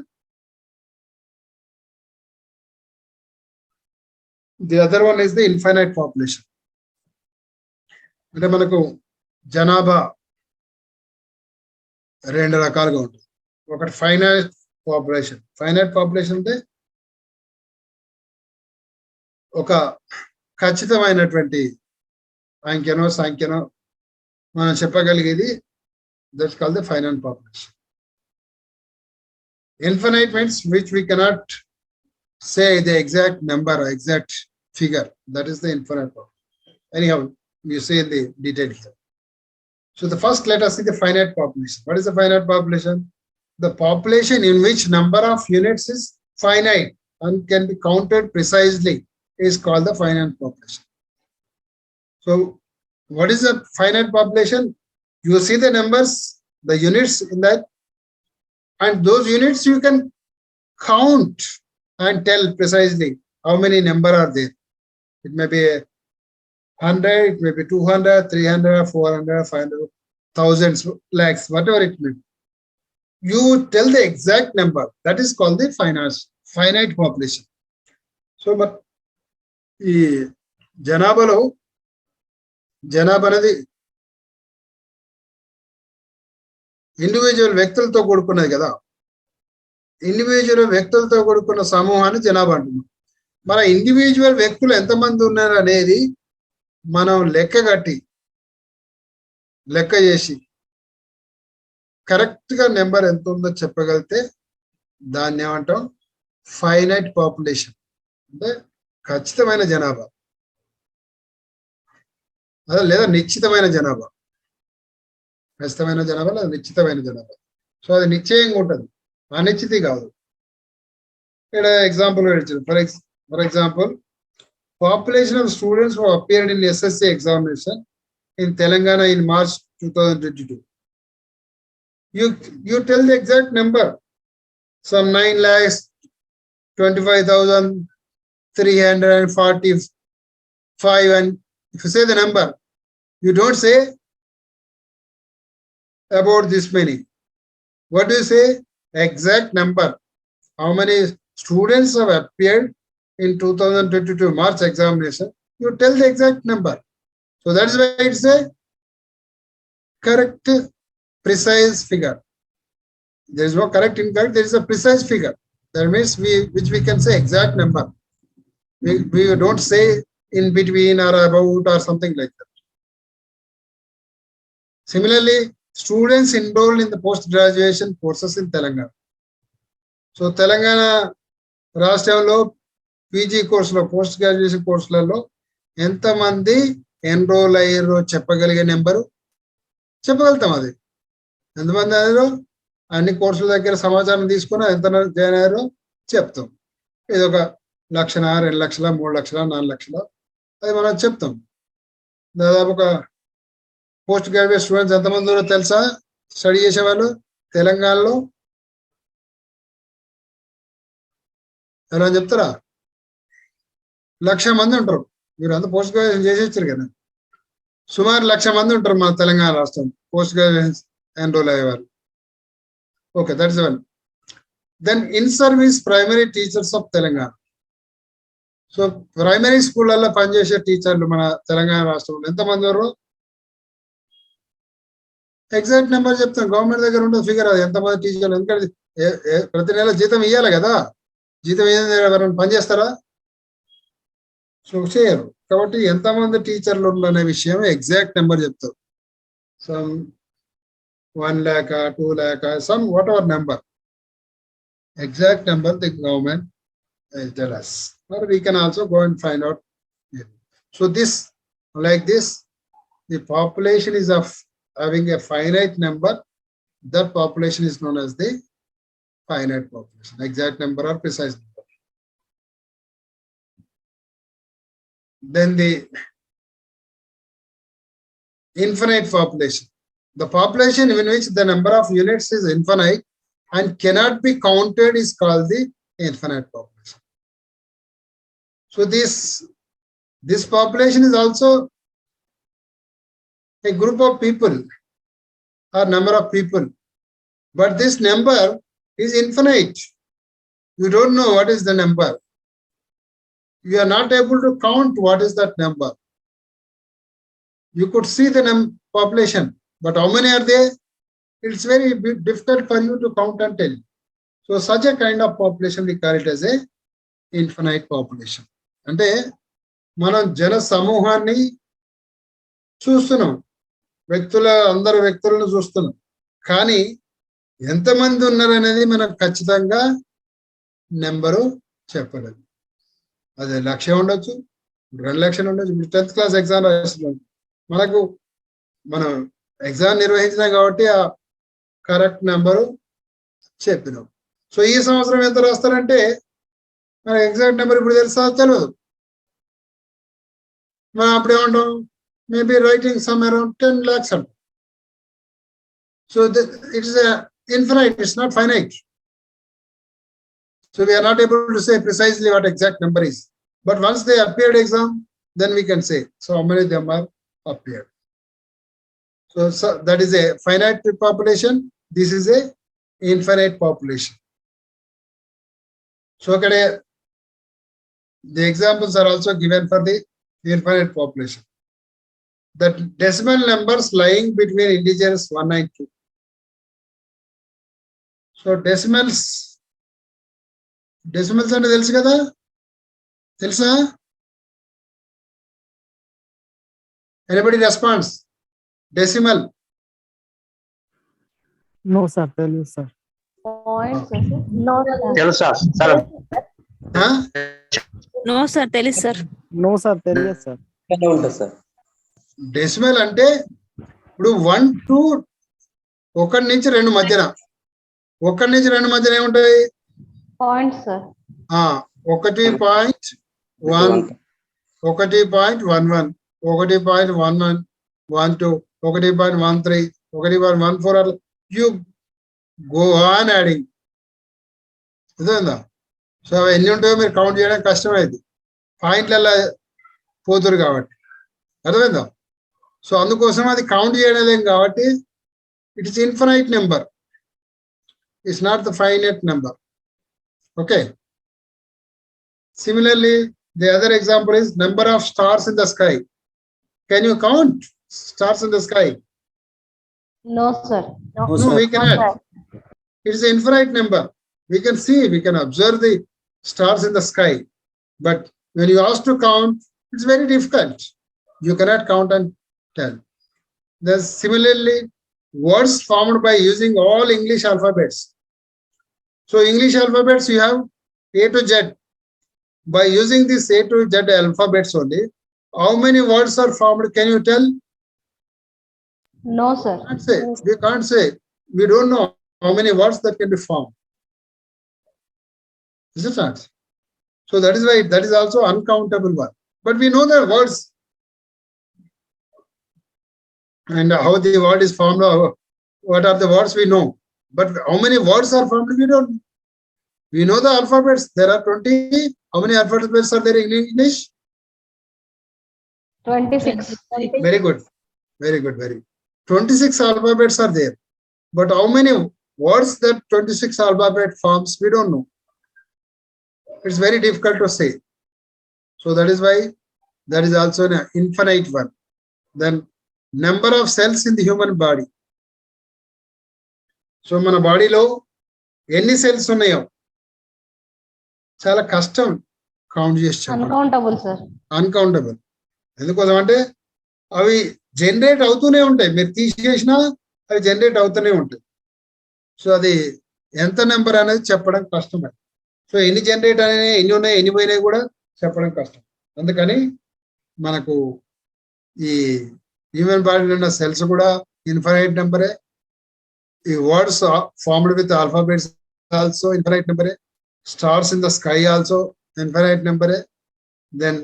The other one is the infinite population. అంటే మనకు జనాభా రెండు రకాలుగా ఉంటుంది. ఒకటి finite population. Finite population అంటే ఒక ఖచ్చితమైనటువంటి అంకెనో సంఖ్యనో మనం చెప్పగలిగేది, that's called the finite population. Infinite means which we cannot say the exact number or exact figure. That is the infinite population. Anyhow, you see in the detail here. So the first, let us see the finite population. What is the finite population? The population in which number of units is finite and can be counted precisely is called the finite population. So what is the finite population? You see the numbers, the units in that, and those units you can count and tell precisely how many number are there. It may be 100, it may be 200, 300, 400, 500, thousands, lakhs, whatever it may be. You tell the exact number. That is called the finite population. So, but ఈ జనాభాలో జనాభా అనేది individual వ్యక్తులతో కూడుకున్నది కదా. Individual వ్యక్తులతో కూడుకున్న సమూహాన్ని జనాభా అంటున్నాం. మన ఇండివిజువల్ వ్యక్తులు ఎంతమంది ఉన్నారు అనేది మనం లెక్క చేసి కరెక్ట్ గా నెంబర్ ఎంత ఉందో చెప్పగలిగితే దాన్ని ఏమంటాం? Finite population. అంటే ఖచ్చితమైన జనాభా లేదా నిశ్చితమైన జనాభా. ఖచ్చితమైన జనాభా లేదా నిశ్చితమైన జనాభా. సో అది నిశ్చయంగా ఉంటుంది, అనిశ్చితి కాదు. ఇక్కడ example for example, population of students who appeared in SSC examination in Telangana in March 2022. You tell the exact number. Some 9,25,345, and if you say the number, you don't say about this many. What do you say? Exact number. How many students have appeared in 2022 March examination? You tell the exact number. So that's why it's a correct, precise figure. There is no correct, incorrect. There is a precise figure. That means which we can say exact number. We don't say in between or about or something like that. Similarly, students enrolled in the post-graduation courses in Telangana. So Telangana రాష్ట్రంలో PG కోర్సులో, post graduation కోర్సులలో ఎంతమంది enrol అయ్యారో చెప్పగలిగే number చెప్పగలుగుతాం. అది ఎంతమంది అయ్యారో అన్ని కోర్సుల దగ్గర సమాచారం తీసుకుని ఎంత జాయిన్ అయ్యారో చెప్తాం. ఇది 1,00,000, 2,00,000, 3,00,000, 4,00,000 అది మనం చెప్తాం. దాదాపు ఒక పోస్ట్ గ్రాడ్యుయేట్ స్టూడెంట్స్ ఎంతమంది ఉన్నారో తెలుసా? స్టడీ చేసేవాళ్ళు తెలంగాణలో ఎలా చెప్తారా? 1,00,000 మంది ఉంటారు. మీరు అంతా పోస్ట్ గ్రాడ్యుయేషన్ చేసేచ్చారు కదా. సుమారు 1,00,000 మంది ఉంటారు మన తెలంగాణ రాష్ట్రం పోస్ట్ గ్రాడ్యుయేషన్ ఎన్రోల్ అయ్యేవారు. Okay, that's one. Then in service primary teachers of Telangana. So primary స్కూళ్ళల్లో పనిచేసే టీచర్లు మన తెలంగాణ రాష్ట్రంలో ఎంతమంది ఉన్నారు? ఎగ్జాక్ట్ నెంబర్ చెప్తాం. గవర్నమెంట్ దగ్గర ఉంటుంది ఫిగర్, అది ఎంతమంది టీచర్లు. ఎందుకంటే ప్రతి నెల జీతం ఇవ్వాలి కదా. జీతం ఎవరైనా పనిచేస్తారా? సో చేయరు. కాబట్టి ఎంతమంది టీచర్లు ఉన్నారనే విషయం ఎగ్జాక్ట్ నెంబర్ చెప్తారు. Some 1 lakh, 2 lakh, some whatever number. Exact number the government tell us. Or we can also go and find out. So this, like this, the population is of having a finite number. That population is known as the finite population. Exact number or precise number. Then the infinite population. The population in which the number of units is infinite and cannot be counted is called the infinite population. So this This population is also a group of people or number of people. But this number is infinite. You don't know what is the number. You are not able to count what is that number. You could see the population, but how many are there? It's very difficult for you to count and tell. So such a kind of population we call it as a infinite population. అంటే మనం జన సమూహాన్ని చూస్తున్నాం, అందరు వ్యక్తులను చూస్తున్నాం, కానీ ఎంతమంది ఉన్నారు అనేది మనకు ఖచ్చితంగా నెంబరు చెప్పలేదు. అది 1,00,000 ఉండొచ్చు, 2,00,000 ఉండొచ్చు. ఇప్పుడు 10th క్లాస్ ఎగ్జామ్ రాస్తున్నాం, మనకు మనం ఎగ్జామ్ నిర్వహించినాం కాబట్టి ఆ కరెక్ట్ నెంబరు చెప్పినాం. సో ఈ సంవత్సరం ఎంత రాస్తారంటే మనకు ఎగ్జాక్ట్ నెంబర్ ఇప్పుడు తెలుసా? తెలియదు. మనం అప్పుడు ఏమంటాం, maybe writing some around 10 lakhs అంటాం. So it's infinite, it's not finite. So we are not able to say precisely what exact number is. But once they appeared exam, then we can say, so how many of them are appeared. So that is a finite population. This is a infinite population. So the examples are also given for the infinite population. The decimal numbers lying between integers 1 and 2. So decimals అంటే తెలుసు కదా, తెలుసా? Anybody responds? Decimal. No, sir. Tell you, sir. Points, sir. No, sir. తెలుసా sir? Huh? No sir, తెలుసు sir. No, sir. Tell you, sir. Decimal అంటే ఇప్పుడు 1 to 1 నుంచి 2 మధ్యన, 1 నుంచి 2 మధ్యన ఏముంటాయి? Points, sir. 1.1, 1.11, 1.11, 12, 1.13, 1.14. You go on adding. అర్థమైందా? సో అవి ఎన్ని ఉంటాయో మీరు కౌంట్ చేయడం కష్టమైంది, పాయింట్లలో పోతురు కాబట్టి. అర్థమైందా? సో అందుకోసం అది కౌంట్ చేయడం కాబట్టి it is infinite number. It's not the finite number. Okay. Similarly, the other example is number of stars in the sky. Can you count stars in the sky? No, sir. No, we cannot. It is an infinite number. We can see, we can observe the stars in the sky. But when you ask to count, it's very difficult. You cannot count and tell. There's similarly words formed by using all English alphabets. So English alphabets, you have A to Z. By using this A to Z alphabets only, how many words are formed? Can you tell? No, sir. Can't say. We can't say. We don't know how many words that can be formed. Is it not? So that is why that is also uncountable one. But we know the words and how the word is formed. What are the words we know? But how many words are formed, we don't know. We know the alphabets. There are 20. How many alphabets are there in English? 26. Very good. Very good. Very good. 26 alphabets are there. But how many words that 26 alphabet forms, we don't know. It's very difficult to say. So that is why that is also an infinite one. Then number of cells in the human body. So మన బాడీలో ఎన్ని cells ఉన్నాయో చాలా కష్టం count చేసి చెప్పడం. Uncountable, sir. Uncountable. ఎందుకోసం అంటే అవి జనరేట్ అవుతూనే ఉంటాయి, మీరు తీసేసినా అవి జనరేట్ అవుతూనే ఉంటాయి. సో అది ఎంత నెంబర్ అనేది చెప్పడం కష్టమే. సో ఎన్ని జనరేట్ అయినాయి, ఎన్ని ఉన్నాయి, ఎన్ని పోయినాయి కూడా చెప్పడం కష్టం. అందుకని మనకు ఈ హ్యూమన్ బాడీలో ఉన్న సెల్స్ కూడా ఇన్ఫైనైట్ నెంబరే. The words formed with alphabets also infinite number. Stars in the sky also infinite number. Then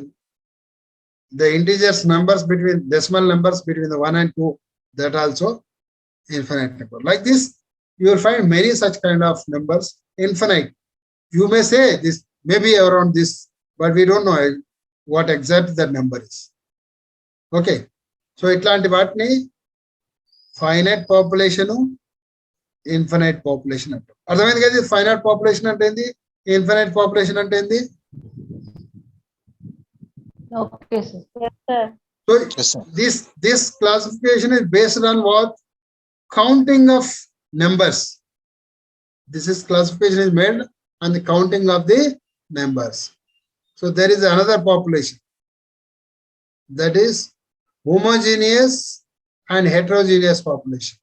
the integers numbers between decimal numbers between the 1 and 2, that also infinite number. Like this, you will find many such kind of numbers infinite. You may say this may be around this, but we don't know. what exactly that number is. Okay, so ఇట్లాంటి వాటిని finite population, infinite population అంటారు. అర్థమైంది కదా? Finite population అంటే ఏంది, infinite population అంటే ఏంది? Okay, sir. Yes, sir. So this classification is based on what? Counting of numbers. This is classification is made on the counting of the numbers. So there is another population, that is homogeneous and heterogeneous population.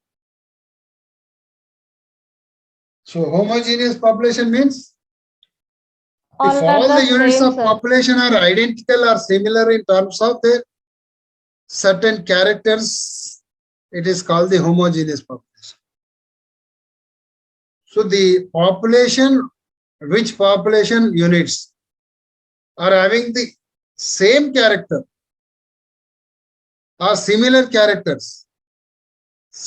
So homogeneous population means if All all are the the units same, of sir. population are identical or similar in terms of their certain characters, it is called the homogeneous population. So the population, which population units are having the same character or similar characters,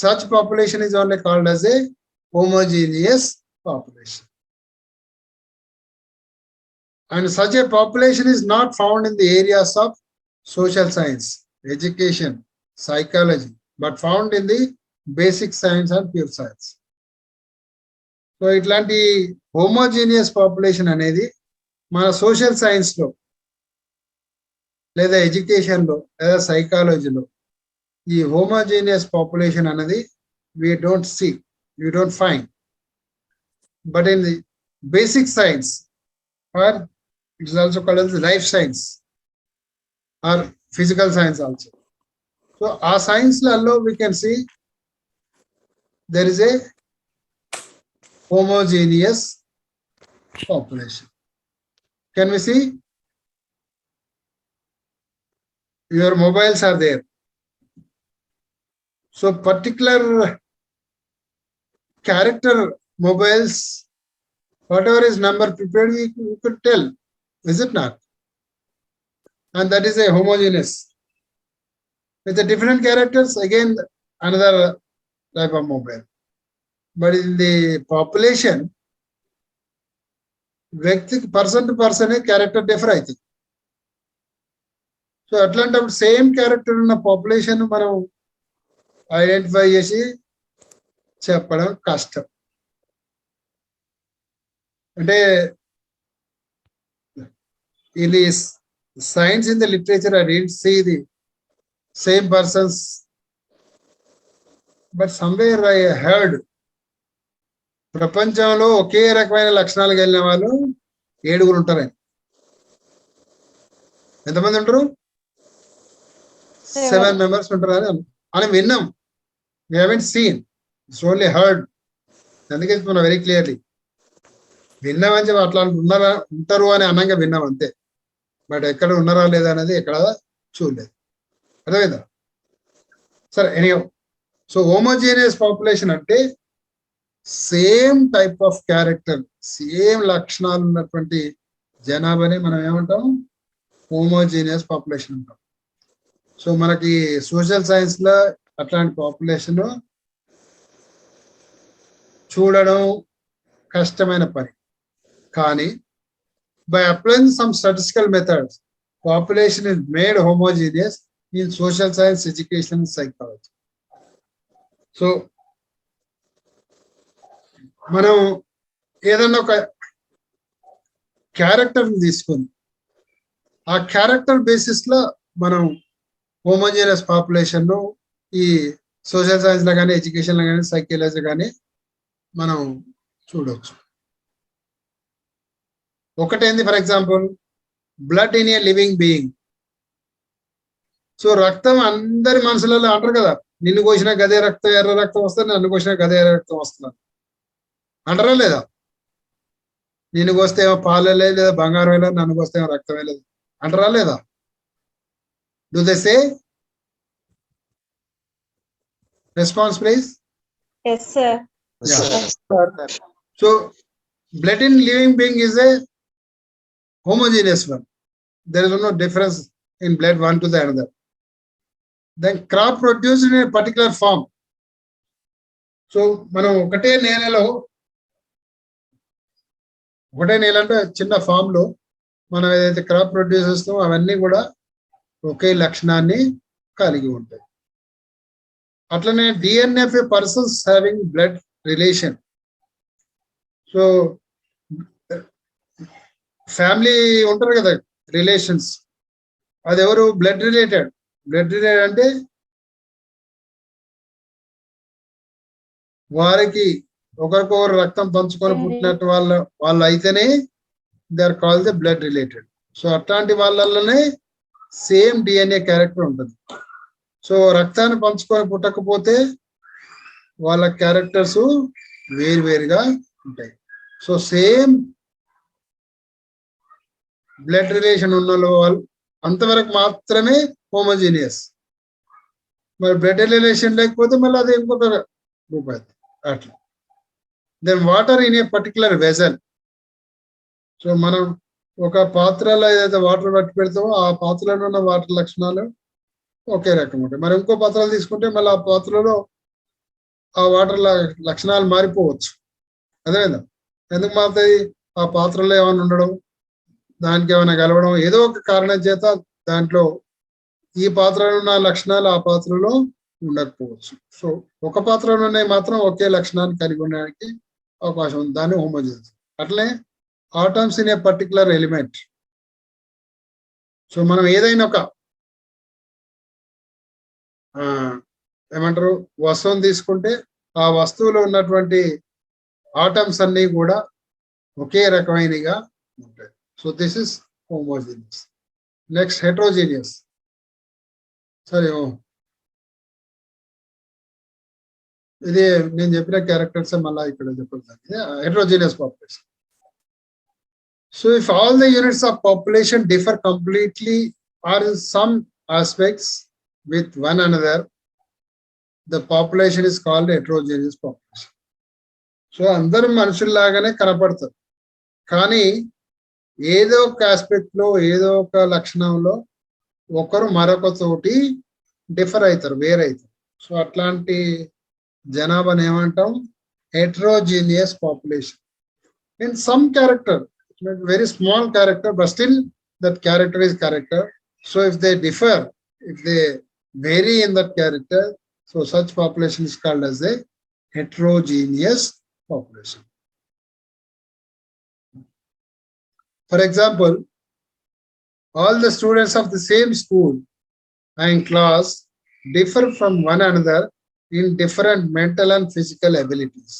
such population is only called as a homogeneous population. And such a population is not found in the areas of social science, education, psychology, but found in the basic science and pure science. So ఇట్లాంటి homogeneous population అనేది మన social science లో లేదా education లో లేదా సైకాలజీలో ఈ homogeneous population అనేది we don't see, we don't find. But in the basic science, or it is also called as life science or physical science also. So our science లలో we can see there is a homogeneous population. Can we see? Your mobiles are there. So particular character mobiles, whatever is number prepared, we could tell, is it not? And that is a homogeneous. With the different characters, again, another type of mobile. But in the population, person to person, character differ, I think. So అట్లాంటప్పుడు same character ఉన్న population మనం identify చేసి చెప్పడం కష్టం. అంటే in the science, in the literature, I didn't see the same persons, but somewhere I heard ప్రపంచంలో ఒకే రకమైన లక్షణాలు కలిగిన వాళ్ళు 7 ఉంటారని. ఎంతమంది ఉంటారు? 7 members ఉంటారు అని విన్నాం. We haven't seen, it's only heard. అందుకే చెప్తున్నా వెరీ క్లియర్లీ, విన్నామని చెప్పి అట్లా ఉంటారు అని అనంగా విన్నాం అంతే. బట్ ఎక్కడ ఉన్నారా లేదా అనేది ఎక్కడ చూడలేదు. అర్థమైందా? సరే, ఎనీహౌ, సో హోమోజీనియస్ పాపులేషన్ అంటే same type of character, same లక్షణాలు ఉన్నటువంటి జనాభాని మనం ఏమంటాం? హోమోజీనియస్ పాపులేషన్ అంటాం. సో మనకి సోషల్ సైన్స్ లో అట్లాంటి పాపులేషన్ చూడడం కష్టమైన పని. కానీ by applying some statistical methods, population is made homogeneous in social science, education, and psychology. So మనం ఏదన్నా ఒక క్యారెక్టర్ తీసుకొని ఆ క్యారెక్టర్ బేసిస్ లో మనం హోమోజీనియస్ పాపులేషన్ ను ఈ సోషల్ సైన్స్ లో కానీ, ఎడ్యుకేషన్ లో కానీ, సైకాలజీ కానీ మనం చూడవచ్చు. ఒకటేంది, for example, blood in a living being. So రక్తం అందరి మనుషులలో అంటారు కదా, నిన్ను కోసిన గదే రక్తం, ఎర్ర రక్తం వస్తుంది, నన్ను కోసిన గదే ఎర్ర రక్తం వస్తుంది అంటారా లేదా? నిన్ను కోస్తే ఏమో పాలలే, లేదా బంగారం వేయలేదు, నన్ను కోస్తే ఏమో రక్తం వేయలేదు అంటారా లేదా? Do they say? Response please. Yes, sir. So blood in living being is a homogeneous one. There is no difference in blood one to the another. Then crop produced in a particular form. So మనం ఒకటే నేలలో, ఒకటే నేల అంటే చిన్న form లో మనం ఏదైతే క్రాప్ ప్రొడ్యూస్ చేస్తామో అవన్నీ కూడా ఒకే లక్షణాన్ని కలిగి ఉంటాయి. అట్లనే DNF persons having blood relation. So family ఉంటారు కదా రిలేషన్స్, అది ఎవరు బ్లడ్ రిలేటెడ్. బ్లడ్ రిలేటెడ్ అంటే వారికి ఒకరికొకరు రక్తం పంచుకొని పుట్టినట్టు వాళ్ళు అయితేనే they are call the blood related. So అట్లాంటి వాళ్ళలోనే సేమ్ డిఎన్ఏ క్యారెక్టర్ ఉంటుంది. సో రక్తాన్ని పంచుకొని పుట్టకపోతే వాళ్ళ క్యారెక్టర్స్ వేరువేరుగా ఉంటాయి. సో సేమ్ బ్లడ్ రిలేషన్ ఉన్న వాళ్ళు అంతవరకు మాత్రమే హోమోజీనియస్. మరి బ్లడ్ రిలేషన్ లేకపోతే మళ్ళీ అది ఇంకొక రూపాయి అట్లా. Then water in a particular vessel. So మనం ఒక పాత్రలో ఏదైతే వాటర్ పట్టి పెడతామో ఆ పాత్రలో ఉన్న వాటర్ లక్షణాలు ఒకే రకం ఉంటాయి. మరి ఇంకో పాత్రలు తీసుకుంటే మళ్ళీ ఆ పాత్రలో ఆ వాటర్ లక్షణాలు మారిపోవచ్చు. అదేవిధంగా ఎందుకు మారుతాయి? ఆ పాత్రలో ఏమైనా ఉండడం, దానికి ఏమైనా కలవడం, ఏదో ఒక కారణం చేత దాంట్లో ఈ పాత్రలో ఉన్న లక్షణాలు ఆ పాత్రలో ఉండకపోవచ్చు. సో ఒక పాత్రలోనే మాత్రం ఒకే లక్షణాన్ని కలిగి ఉండడానికి అవకాశం ఉంది. దాన్ని హోమోజీనియస్. అట్లనే atoms in a particular element. So మనం ఏదైనా ఒక ఏమంటారు వస్తువుని తీసుకుంటే ఆ వస్తువులో ఉన్నటువంటి ఆటమ్స్ అన్ని కూడా ఒకే రకమైనగా ఉంటాయి. So this is homogeneous. Next heterogeneous. సరే, ఇది నేను చెప్పిన క్యారెక్టర్స్ మళ్ళీ ఇక్కడ చెప్పాలి. Heterogeneous population. So if all the units of population differ completely or in some aspects with one another, the population is called heterogeneous population. So అందరూ మనుషుల్లాగానే కనపడతారు, కానీ ఏదో ఒక ఆస్పెక్ట్ లో ఏదో ఒక లక్షణంలో ఒకరు మరొక తోటి డిఫర్ అవుతారు, వేరైతారు. సో అట్లాంటి జనాభాని ఏమంటాం? Heterogeneous population. In some character, very small character, but still that character is character. So if they differ, if they vary in that character, so such population is called as a heterogeneous population. For example, all the students of the same school and class differ from one another in different mental and physical abilities.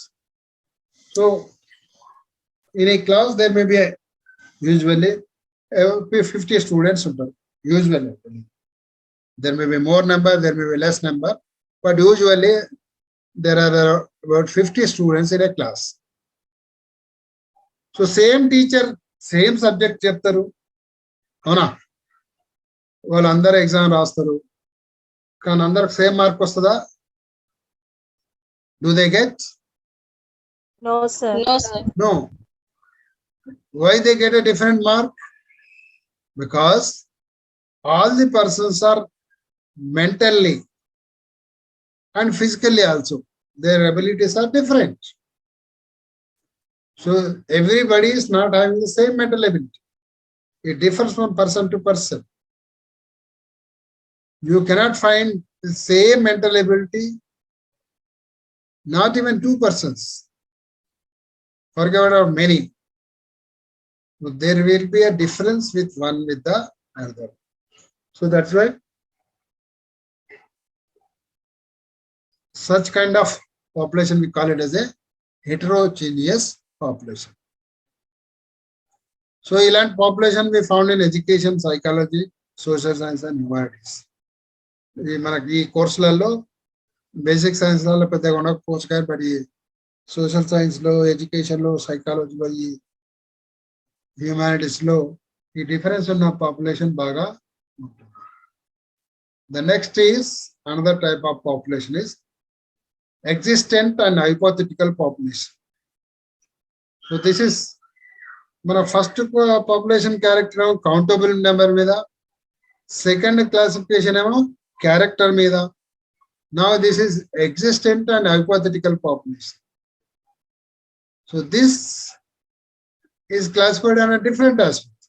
So in a class there may be usually 50 students. Usually there may be more number, there may be less number, but usually there are about 50 students in a class. So same teacher, same subject చెప్తారు, అవునా? వాళ్ళందరూ exam రాస్తారు, కానీ అందరికి same mark వస్తుందా? Do they get? No, sir. No, sir. No. Why they get a different mark? Because all the persons are mentally and physically also, their abilities are different. So everybody is not having the same mental ability. It differs from person to person. You cannot find the same mental ability, not even two persons, forget about many. So there will be a difference with one with the other. So that's why such kind of population we call it as a heterogeneous population. So ilant population we found in education, psychology, social science and humanities. మనకి ఈ కోర్సులలో basic science లలో పెద్దగా ఉండకపోవచ్చు, కానీ but ఈ social science లో, education లో, సైకాలజీలో, ఈ హ్యూమానిటీస్ లో ఈ డిఫరెన్స్ ఉన్న పాపులేషన్ బాగా ఉంటుంది. The next is another type of population is existent and hypothetical population. So this is మన ఫస్ట్ పాపులేషన్ క్యారెక్టర్ ఏమో కౌంటబుల్ నెంబర్ మీద, సెకండ్ క్లాసిఫికేషన్ ఏమో క్యారెక్టర్ మీద. Now this is existent and hypothetical population. So this is classified on a different aspect.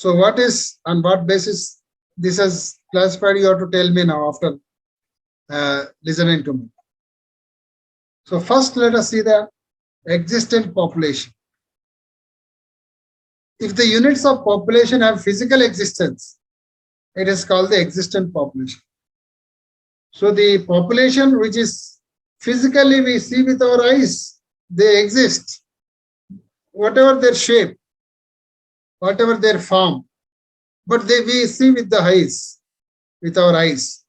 So what is, on what basis this is classified, you have to tell me now after listening to me. So first let us see the existent population. If the units of population have physical existence, it is called the existent population. So the population which is physically we see with our eyes, they exist. Whatever their shape, whatever their form, but we see with the eyes, with our eyes.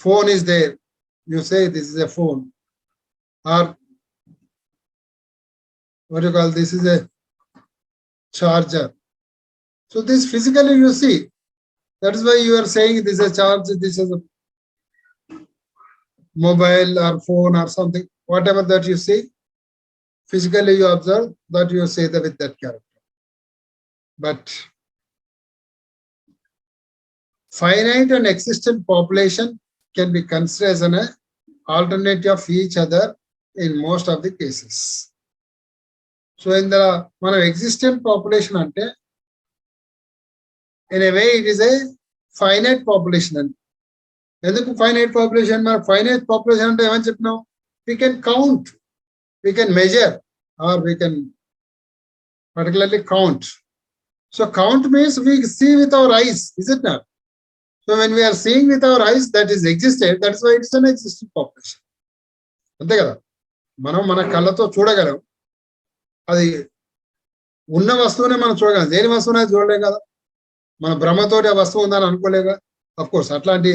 Phone is there. You say this is a phone. Or what do you call this is a charger. So this physically you see. That is why you are saying this is a charger, this is a mobile or phone or something. Whatever that you see, physically you observe, that you say that with that character. But finite and existent population can be considered as an alternative of each other in most of the cases. So in the existent population ante, in a way it is a finite population. ఎందుకు finite population? Finite population అంటే ఏమని చెప్పినాం? We can count, we can measure, or we can particularly count. So count means we see with our eyes, is it not? So when we are seeing with our eyes, that is existed, that's why it's an existing population. అంతే కదా, మనం మన కళ్ళతో చూడగలం, అది ఉన్న వస్తువునే మనం చూడగలం, దేని వస్తువునే చూడలేం కదా, మన భ్రమతోటి ఆ వస్తువు ఉందని అనుకోలేగా. అఫ్ కోర్స్ అట్లాంటి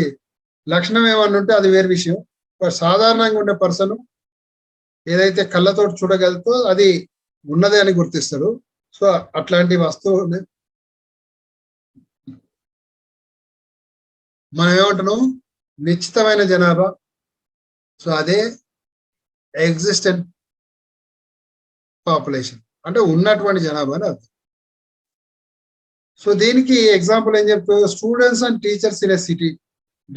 లక్షణం ఏమన్నా ఉంటే అది వేరే విషయం. బట్ సాధారణంగా ఉండే పర్సన్ ఏదైతే కళ్ళతో చూడగలుగుతో అది ఉన్నదే అని గుర్తిస్తాడు. సో అట్లాంటి వస్తువుని మనం ఏమంటున్నాం, నిశ్చితమైన జనాభా. సో అదే ఎగ్జిస్టెంట్ పాపులేషన్, అంటే ఉన్నటువంటి జనాభా అని అర్థం. సో దీనికి ఎగ్జాంపుల్ ఏం చెప్తారు, students and teachers in a city,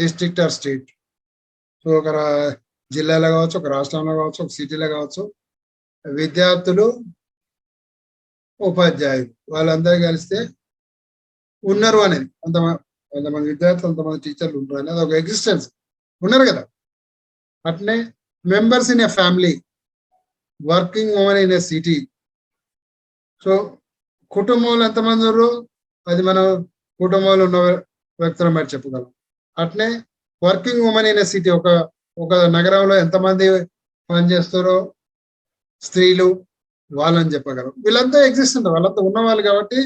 district or state. So ఒక జిల్లాలో కావచ్చు, ఒక రాష్ట్రంలో కావచ్చు, ఒక సిటీలో కావచ్చు, విద్యార్థులు, ఉపాధ్యాయులు వాళ్ళందరూ కలిస్తే ఉన్నారు అనేది, కొంతమంది విద్యార్థులు, కొంతమంది టీచర్లు ఉంటారు అనేది ఒక ఎగ్జిస్టెన్స్, ఉన్నారు కదా. అట్నే members in a family, working women in a city. So కుటుంబంలో ఎంతమంది ఉన్నారు, అది మనం కుటుంబంలో ఉన్న వ్యక్తుల మరి చెప్పగలం. అట్నే working women in a city, ఒక నగరంలో ఎంతమంది పనిచేస్తారో స్త్రీలు, వాళ్ళని చెప్పగలం. వీళ్ళంతా ఎగ్జిస్టెంట్, వాళ్ళంతా ఉన్నవాళ్ళు కాబట్టి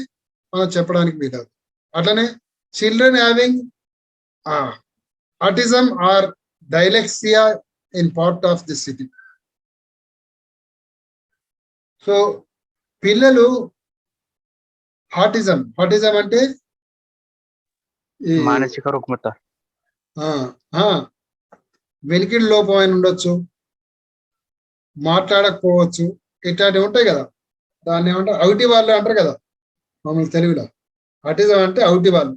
మనం చెప్పడానికి వీలదు. అట్లనే children having autism or dyslexia in part of the city. So పిల్లలు ఆటిజం అంటే మానసిక రుగ్మత, వెలికిడి లోపం అయిన ఉండొచ్చు, మాట్లాడకపోవచ్చు, ఇట్లాంటివి ఉంటాయి కదా. దాన్ని ఏమంటారు, అవుటి వాళ్ళు అంటారు కదా మమ్మల్ని తెలుగులో. ఆటిజం అంటే అవుటి వాళ్ళు.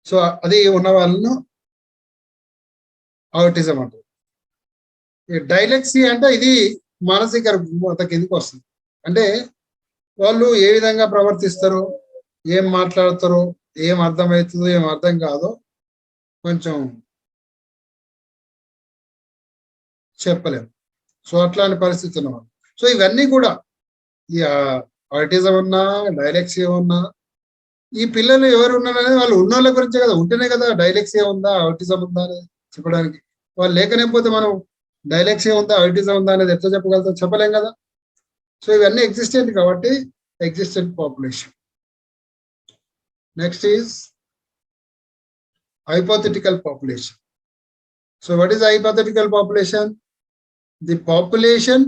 సో అది ఉన్న వాళ్ళను ఆటిజం అంటారు. డైలెక్సీ అంటే ఇది మానసిక రుగ్మత కిందకి వస్తుంది. అంటే వాళ్ళు ఏ విధంగా ప్రవర్తిస్తారో, ఏం మాట్లాడతారో, ఏం అర్థమవుతుందో, ఏం అర్థం కాదో కొంచెం చెప్పలేము. సో అట్లాంటి పరిస్థితి ఉన్నవాళ్ళు. సో ఇవన్నీ కూడా ఈ ఆటిజం ఉన్నా, డైలెక్సియా ఉన్నా, ఈ పిల్లలు ఎవరు ఉన్నారనేది వాళ్ళు ఉన్న వాళ్ళ గురించే కదా, ఉంటేనే కదా డైలెక్సియా ఉందా, ఆటిజం ఉందా అనేది చెప్పడానికి. వాళ్ళు లేకనేపోతే మనం డైలెక్సియా ఉందా, ఆటిజం ఉందా అనేది ఎట్లా చెప్పగలుగుతాం, చెప్పలేం కదా. సో ఇవన్నీ ఎగ్జిస్టెంట్ కాబట్టి existent population. Next is hypothetical population. So what is hypothetical population? The population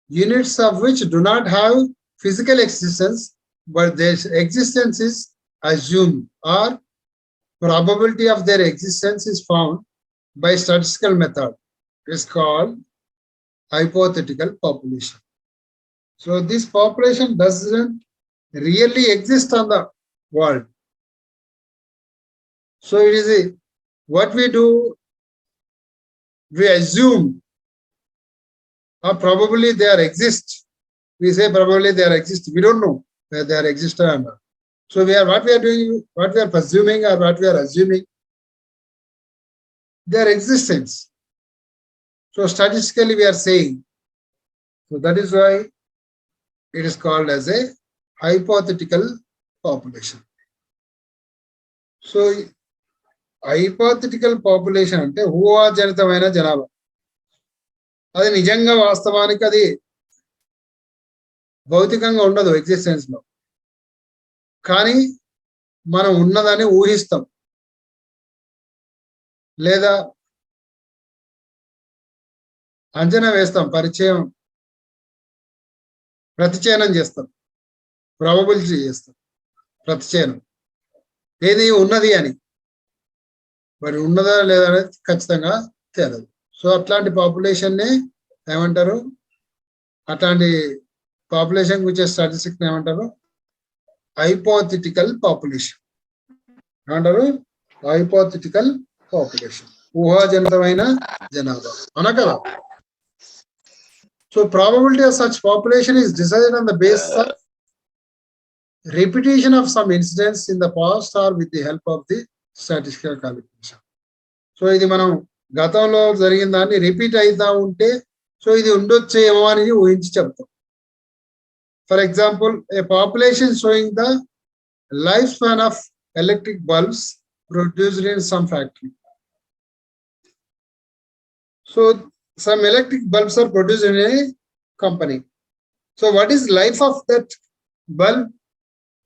units of which do not have physical existence, but their existence is assumed, or probability of their existence is found by statistical method. It is called hypothetical population. So this population doesn't really exist on the world. So it is what we do, we assume, or probably they are exist. We say probably they are exist. We don't know whether they are exist or not. So what we are doing, what we are presuming or what we are assuming, their existence. So statistically we are saying, so that is why it is called as a hypothetical population. So hypothetical population అంటే ఊహాజనితమైన జనాభా. అది నిజంగా వాస్తవానికి అది భౌతికంగా ఉండదు existence లో, కానీ మనం ఉన్నదని ఊహిస్తాం లేదా అంచనా వేస్తాం, ప్రతిచయనం చేస్తాం, ప్రాబబిలిటీ చేస్తాం, ప్రతిచయనం ఏది ఉన్నది అని. మరి ఉన్నదా లేదా అనేది ఖచ్చితంగా తేలదు. సో అట్లాంటి పాపులేషన్ ని ఏమంటారు, అట్లాంటి పాపులేషన్ గురించి స్టాటిస్టిక్స్ ఏమంటారు, హైపోథెటికల్ పాపులేషన్ ఏమంటారు, హైపోథెటికల్ పాపులేషన్, ఊహాజనితమైన జనాభా అన కదా. So probability of such population is decided on the basis of repetition of some incidents in the past or with the help of the statistical calculation. So ఇది మనం గతంలో జరిగిన దాన్ని repeat అవుతా ఉంటే సో ఇది ఉండొచ్చేమో అని ఊహించి చెప్తాం. For example A population showing the life span of electric bulbs produced in some factory. So some electric bulbs are produced in a company. So what is life of that bulb?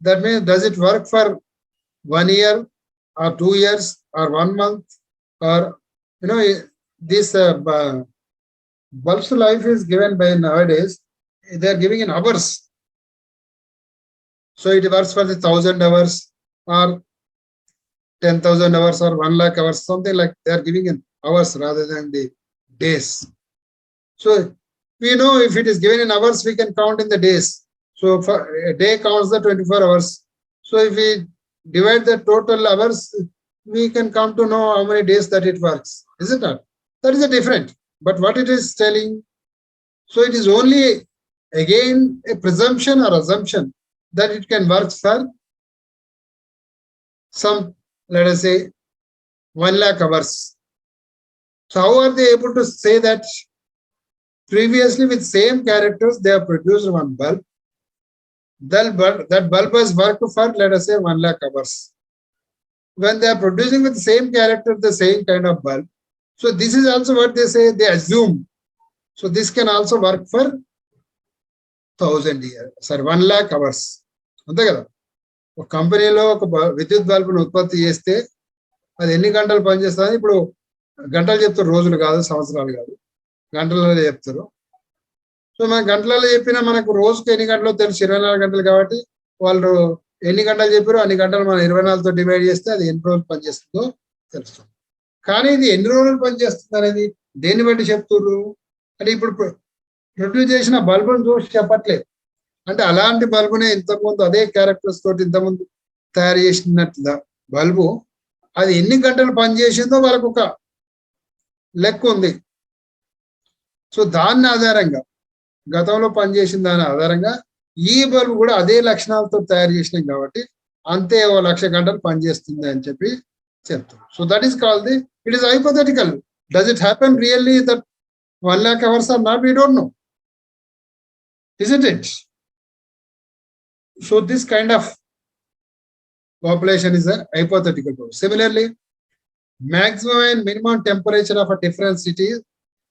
That means does it work for 1 year or 2 years or 1 month, or this bulb's life is given by nowadays, they are giving in hours. So it works for the 1,000 hours or 10,000 hours or 1 lakh hours, something like they are giving in hours rather than the days. So we know if it is given in hours, we can count in the days. So for a day counts the 24 hours. So if we divide the total hours, we can come to know how many days that it works. Is it not? That is a different. But what it is telling, so it is only again a presumption or assumption that it can work for some, let us say, 1 lakh hours. So how are they able to say that previously with same characters they have produced one bulb? That bulb has worked for, let us say, 1 lakh hours. When they are producing with the same character, the same kind of bulb. So this is also what they say, they assume. So this can also work for 1,000 years, sorry, 1 lakh hours. అంతే కదా. ఒక కంపెనీలో ఒక విద్యుత్ బల్బును ఉత్పత్తి చేస్తే అది ఎన్ని గంటలు పనిచేస్తుంది? ఇప్పుడు గంటలు చెప్తారు, రోజులు కాదు, సంవత్సరాలు కాదు, గంటలలో చెప్తారు. సో మన గంటలలో చెప్పినా మనకు రోజుకి ఎన్ని గంటలు తెలుసు, 24 గంటలు. కాబట్టి వాళ్ళు ఎన్ని గంటలు చెప్పారో అన్ని గంటలు మనం 24తో డివైడ్ చేస్తే అది ఎన్ని రోజులు పనిచేస్తుందో తెలుస్తుంది. కానీ ఇది ఎన్ని రోజులు పనిచేస్తుంది అనేది దేన్ని బట్టి చెప్తున్నారు అంటే ఇప్పుడు ప్రొడ్యూస్ చేసిన బల్బును చూసి చెప్పట్లేదు. అంటే అలాంటి బల్బునే ఇంతకుముందు అదే క్యారెక్టర్స్ తోటి ఇంతకుముందు తయారు చేసినట్లుగా బల్బు అది ఎన్ని గంటలు పనిచేసిందో వాళ్ళకు ఒక లెక్క ఉంది. సో దాని ఆధారంగా, గతంలో పనిచేసిన దాని ఆధారంగా ఈ బల్బు కూడా అదే లక్షణాలతో తయారు చేసినాం కాబట్టి అంతే 1,00,000 గంటలు పనిచేస్తుంది అని చెప్పి చెప్తాం. So that is called the, it is hypothetical. Does it happen really that 1 lakh hours or not? We don't know, isn't it? So this kind of population is a hypothetical problem. Similarly, maximum and minimum temperature of a different city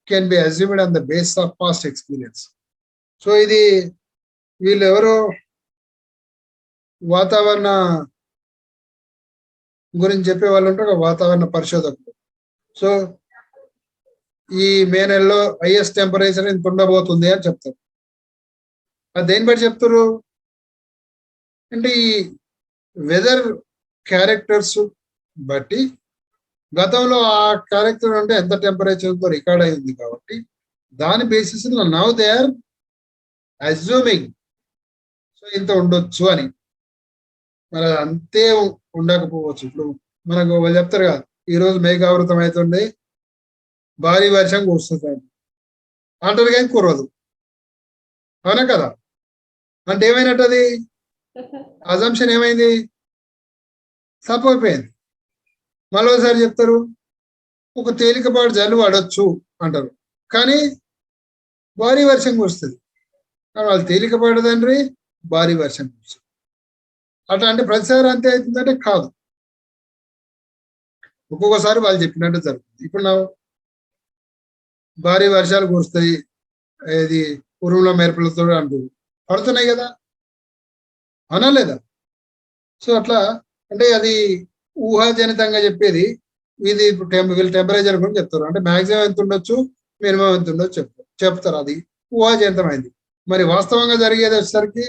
can be assumed on the basis of past experience. So ఇది వీళ్ళు ఎవరో వాతావరణ గురించి చెప్పే వాళ్ళు ఉంటారు, వాతావరణ పరిశోధకులు. సో ఈ మే నెలలో హైయెస్ట్ టెంపరేచర్ ఇంత ఉండబోతుంది అని చెప్తారు. అది దేని బట్టి చెప్తారు అంటే ఈ వెదర్ క్యారెక్టర్స్ బట్టి గతంలో ఆ క్యారెక్టర్ అంటే ఎంత టెంపరేచర్తో రికార్డ్ అయింది కాబట్టి దాని basis now they are assuming so ఇంత ఉండొచ్చు అని. మరి అంతే ఉండకపోవచ్చు. ఇప్పుడు మనకు వాళ్ళు చెప్తారు కదా, ఈరోజు మేఘావృతం అవుతుంది, భారీ వర్షం కురుస్తుంది అంటారు కానీ కురవదు, అవునా కదా. అంటే ఏమైనట్టు అది అజంప్షన్ ఏమైంది? తప్పైపోయింది. మరోసారి చెప్తారు ఒక తేలికపాటు జల్లు పడవచ్చు అంటారు, కానీ భారీ వర్షం కురుస్తుంది. కానీ వాళ్ళు తేలికపాటు తండ్రి భారీ వర్షం కురుస్తుంది. అట్లా అంటే ప్రతిసారి అంతే అవుతుందంటే కాదు. ఒక్కొక్కసారి వాళ్ళు చెప్పినట్టు జరుగుతుంది. ఇప్పుడు నా భారీ వర్షాలు కురుస్తాయి, ఏది ఉరుముల మెరుపులతో అంటుంది, పడుతున్నాయి కదా, అనలేదా? సో అట్లా అంటే అది ఊహాజనితంగా చెప్పేది. ఇది ఇప్పుడు వీళ్ళు టెంపరేచర్ గురించి చెప్తారు, అంటే మాక్సిమం ఎంత ఉండొచ్చు, మినిమం ఎంత ఉండొచ్చు చెప్తారు. అది ఊహాజనితమైంది. మరి వాస్తవంగా జరిగేది వచ్చేసరికి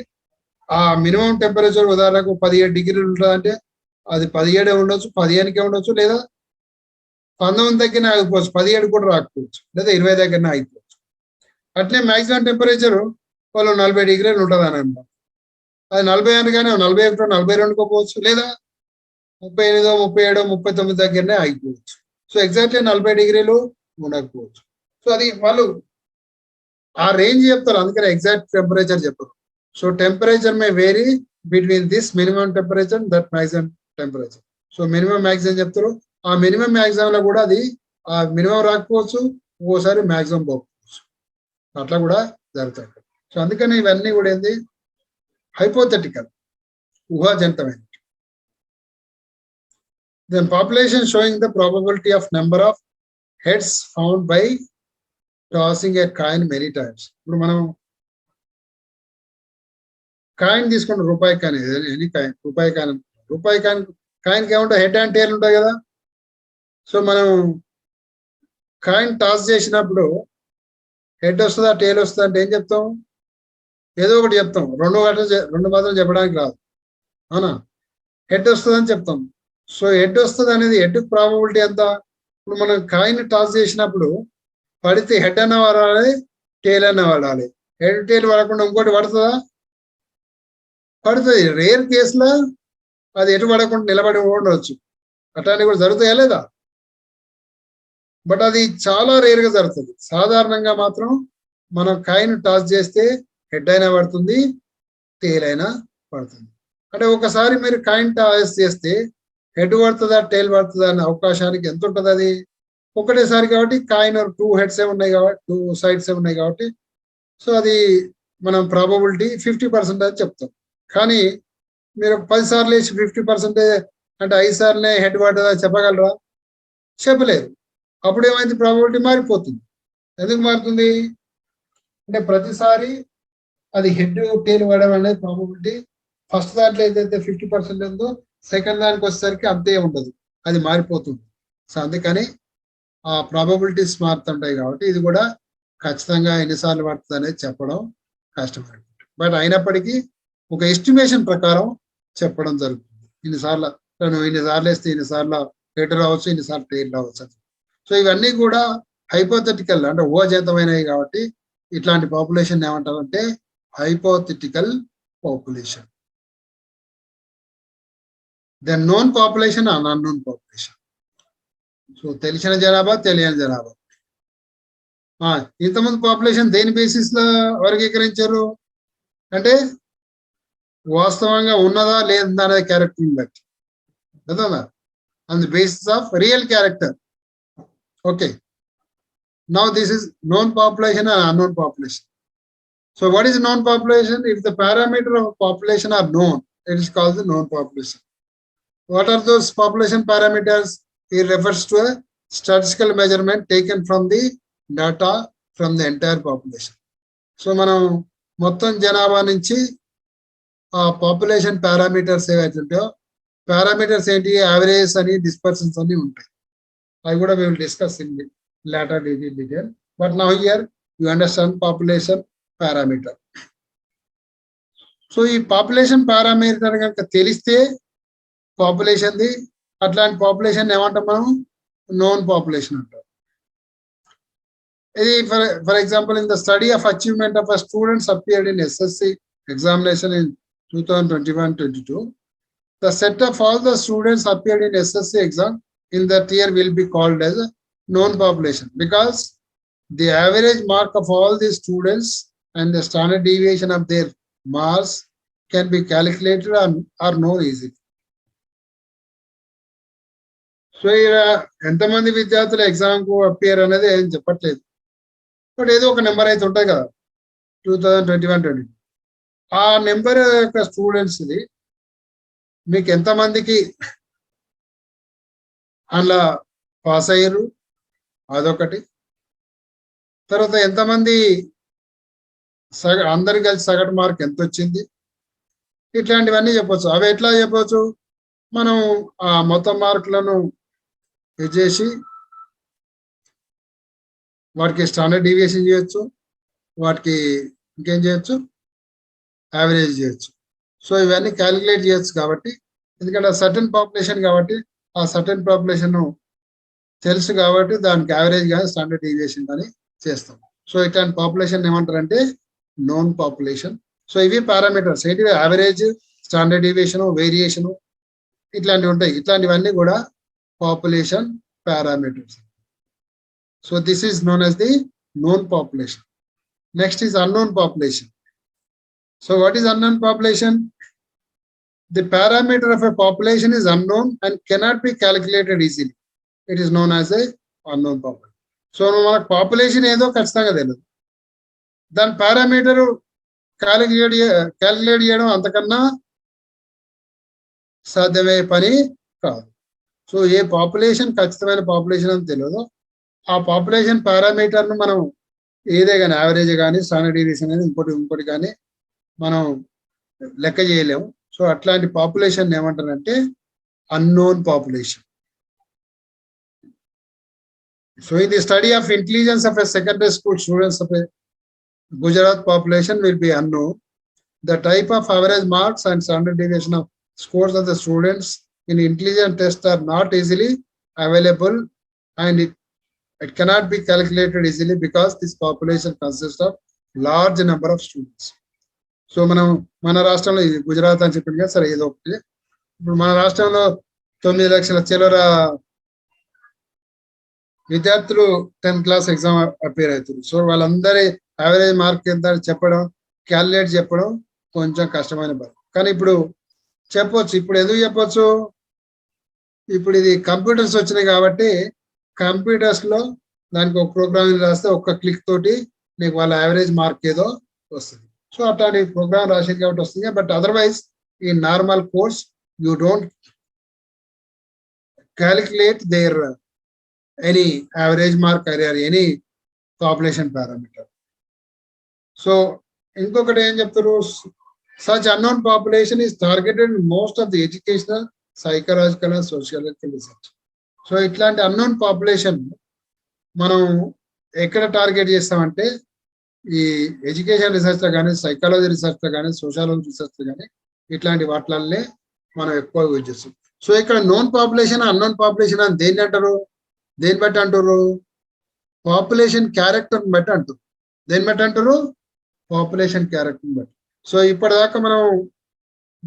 ఆ మినిమం టెంపరేచర్ ఉదాహరణకు 17 డిగ్రీలు ఉంటుందంటే అది 17 ఉండొచ్చు, 15కే ఉండొచ్చు, లేదా 19 దగ్గరనే ఆగిపోవచ్చు, 17 కూడా రాకపోవచ్చు, లేదా 20 దగ్గరనే ఆగిపోవచ్చు. అట్లే మాక్సిమం టెంపరేచర్ వాళ్ళు 40 డిగ్రీలు ఉంటుంది అని అంటారు. అది 40 అనగానే 41, 42 పోవచ్చు, లేదా 38, 37, 39 దగ్గరనే ఆగిపోవచ్చు. సో ఎగ్జాక్ట్లీ 40 డిగ్రీలు ఉండకపోవచ్చు. సో అది వాళ్ళు ఆ రేంజ్ చెప్తారు, అందుకని ఎగ్జాక్ట్ టెంపరేచర్ చెప్పరు. So temperature may vary between this minimum temperature that maximum temperature. So minimum maximum చెప్తారు. ఆ మినిమం మ్యాక్సిమం లో కూడా అది ఆ మినిమం రాకపోవచ్చు, ఒక్కోసారి మ్యాక్సిమం పోకపోవచ్చు, అట్లా కూడా జరుగుతాయి. సో అందుకని ఇవన్నీ కూడా ఏంది, hypothetical, ఊహాజనితమైనది. Then population showing the probability of number of heads found by tossing a coin many times. ఇప్పుడు మనం కాయిన్ తీసుకుంటే రూపాయి కాయిన్, ఎనీ కాయిన్, రూపాయి కాయిన్కి ఏముంటాయి, హెడ్ అండ్ టైల్ ఉంటాయి కదా. సో మనం కాయిన్ టాస్ చేసినప్పుడు హెడ్ వస్తుందా టైల్ వస్తుందా అంటే ఏం చెప్తాం? ఏదో ఒకటి చెప్తాం, రెండు మాత్రం చెప్పడానికి రాదు, అవునా? హెడ్ వస్తుందని చెప్తాం. సో హెడ్ వస్తుంది అనేది, హెడ్ ప్రాబబిలిటీ ఎంత? ఇప్పుడు మనం కాయిన్ టాస్ చేసినప్పుడు పడితే హెడ్ అన్న పడాలి, టైల్ అన్న పడాలి. హెడ్ టైల్ పడకుండా ఇంకోటి పడుతుందా? పడుతుంది. రేర్ కేసులో అది ఎటు పడకుండా నిలబడి ఉండవచ్చు, అట్లాంటివి కూడా జరుగుతాయా లేదా? బట్ అది చాలా రేర్ గా జరుగుతుంది. సాధారణంగా మాత్రం మనం కాయిన్ టాస్ చేస్తే హెడ్ అయినా పడుతుంది, టైల్ అయినా పడుతుంది. అంటే ఒకసారి మీరు కాయిన్ టాస్ చేస్తే హెడ్ పడుతుందా టైల్ పడుతుందా అనే అవకాశానికి ఎంత ఉంటుంది? అది ఒకటేసారి కాబట్టి కాయిన్ 2 హెడ్స్ ఉన్నాయి కాబట్టి, 2 సైడ్స్ ఉన్నాయి కాబట్టి, సో అది మనం ప్రాబబిలిటీ 50% అని చెప్తాం. కానీ మీరు 10 సార్లు వేసి 50% అంటే 5 సార్లే హెడ్ పడ్డదా చెప్పగలరా? చెప్పలేరు. అప్పుడు ఏమైంది, ప్రాబబిలిటీ మారిపోతుంది. ఎందుకు మారుతుంది అంటే ప్రతిసారి అది హెడ్ టైల్ పడడం అనేది ప్రాబబిలిటీ ఫస్ట్ దాంట్లో ఏదైతే 50% ఉందో సెకండ్ దానికి వచ్చేసరికి అంతే ఉండదు, అది మారిపోతుంది. సో అందుకని ఆ ప్రాబబిలిటీస్ మారుతుంటాయి కాబట్టి ఇది కూడా ఖచ్చితంగా ఎన్నిసార్లు పడుతుంది అనేది చెప్పడం కష్టమైపోతుంది. బట్ అయినప్పటికీ ఒక ఎస్టిమేషన్ ప్రకారం చెప్పడం జరుగుతుంది. ఇన్నిసార్లు వేస్తే ఇన్నిసార్లు హెడ్ రావచ్చు, ఇన్నిసార్లు టైల్ రావచ్చు. సో ఇవన్నీ కూడా హైపోథెటికల్, అంటే ఊహాజనితమైనవి కాబట్టి ఇట్లాంటి పాపులేషన్ ఏమంటారంటే hypothetical population. Then known population and unknown population. So తెలిసిన జనాభా, తెలియని జనాభా. ఇంతమంది పాపులేషన్ దేని బేసిస్ లో వర్గీకరించారు అంటే వాస్తవంగా ఉన్నదా లేదా అనే క్యారెక్టర్ బట్టి కదా, on the basis of real character. Okay, now this is known population and unknown population. So what is known population? If the parameter of population are known, it is called the known population. What are those population parameters? It refers to a statistical measurement taken from the data from the entire population. So మనం మొత్తం జనాభా నుంచి ఆ population parameters ఏవైతే ఉంటాయో, parameters ఏంటి, average అని, డిస్పర్సన్స్ అని ఉంటాయి. అవి కూడా we will discuss in later detail. But now here you understand population parameter. So ఈ పాపులేషన్ పారామీటర్ కనుక తెలిస్తే పాపులేషన్ ది, అట్లాంటి పాపులేషన్ ఏమంటాం మనం, నోన్ పాపులేషన్ అంటాం. ఇది for example in the study of achievement of students appeared in SSC examination in 2021-22, the set of all the students appeared in SSC exam in that year will be called as a known population, because the average mark of all the students and the standard deviation of their marks can be calculated or known easily. So ఇక్కడ ఎంతమంది విద్యార్థులు exam కు appear అనేది ఏం చెప్పట్లేదు, but ఏదో ఒక number అయితే ఉంటాయి కదా 2021-22. ఆ నెంబర్ యొక్క స్టూడెంట్స్ ది మీకు ఎంతమందికి అలా పాస్ అయ్యారు అదొకటి, తర్వాత ఎంతమంది అందరు కలిసి సగటు మార్క్ ఎంత వచ్చింది, ఇట్లాంటివన్నీ చెప్పొచ్చు. అవి ఎట్లా చెప్పొచ్చు, మనం ఆ మొత్తం మార్కులను చేసి వాటికి స్టాండర్డ్ డీవియేషన్ చేయొచ్చు, వాటికి ఇంకేం చేయొచ్చు, యావరేజ్ చేయొచ్చు. సో ఇవన్నీ క్యాలిక్యులేట్ చేయొచ్చు. కాబట్టి ఎందుకంటే ఆ సర్టన్ పాపులేషన్ కాబట్టి ఆ సర్టన్ పాపులేషన్ తెలుసు కాబట్టి దానికి యావరేజ్ కానీ స్టాండర్డ్ డీవియేషన్ కానీ చేస్తాం. సో ఇట్లాంటి పాపులేషన్ ఏమంటారంటే నోన్ పాపులేషన్. సో ఇవి పారామీటర్స్ ఏంటి, యావరేజ్, స్టాండర్డ్ డీవియేషన్, వేరియేషన్ ఇట్లాంటివి ఉంటాయి. ఇట్లాంటివన్నీ కూడా population parameters. So this is known as the known population. Next is unknown population. So what is unknown population? The parameter of a population is unknown and cannot be calculated easily. It is known as a unknown population. So మనకు population ఏదో ఖచ్చితంగా తెలియదు, దాని parameter calculate చేయడం అంతకన్నా సాధ్యమయ్యే పని కాదు. సో ఏ పాపులేషన్ ఖచ్చితమైన పాపులేషన్ అని తెలియదు, ఆ పాపులేషన్ పారామీటర్ను మనం ఏదే కానీ యావరేజ్ కానీ స్టాండర్డ్ డీవియేషన్ కానీ ఇంకోటి కానీ మనం లెక్క చేయలేము. సో అట్లాంటి పాపులేషన్ ఏమంటారంటే అన్నోన్ పాపులేషన్. సో ఇది study of intelligence of a secondary school students of a Gujarat population will be unknown. The type of average marks and standard deviation of scores of the students in intelligence tests are not easily available, and it cannot be calculated easily because this population consists of large number of students. So మన రాష్ట్రంలో గుజరాత్ అని చెప్పింది కదా సరే, ఏదో ఒకటి. ఇప్పుడు మన రాష్ట్రంలో 9 లక్షల చిల్లర విద్యార్థులు 10th క్లాస్ ఎగ్జామ్ అపేర్ అవుతారు. సో వాళ్ళందరి యావరేజ్ మార్క్ ఎంత చెప్పడం, క్యాలిక్యులేట్ చెప్పడం కొంచెం కష్టమైన పని. కానీ ఇప్పుడు చెప్పొచ్చు. ఇప్పుడు ఎందుకు చెప్పొచ్చు, ఇప్పుడు ఇది కంప్యూటర్స్ వచ్చినాయి కాబట్టి కంప్యూటర్స్ లో దానికి ఒక ప్రోగ్రామ్ రాస్తే ఒక్క క్లిక్ తోటి నీకు వాళ్ళ యావరేజ్ మార్క్ ఏదో వస్తుంది. సో అట్లాంటి ప్రోగ్రామ్ రాసేది కాబట్టి వస్తుంది. బట్ అదర్వైజ్ ఈ normal course you don't calculate their any average mark or any population parameter. So ఇంకొకటి ఏం చెప్తారు, such unknown population is targeted in most of the educational, psychological and sociological research. So ఇట్లాంటి unknown population మనం ఎక్కడ target చేస్తామంటే ఈ education research లో కానీ, సైకాలజీ రీసెర్చ్ లో కానీ, సోషాలజీ రీసెర్చ్ లో కానీ ఇట్లాంటి వాటిలనే మనం ఎక్కువ యూజ్ చేస్తాం. సో ఇక్కడ నోన్ పాపులేషన్, అన్నోన్ పాపులేషన్ అని దేన్ని అంటారు, దేని బట్టి అంటారు, పాపులేషన్ క్యారెక్టర్ బట్టి అంటారు. దేని బట్టి అంటారు, పాపులేషన్ క్యారెక్టర్ బట్టి. సో ఇప్పటిదాకా మనం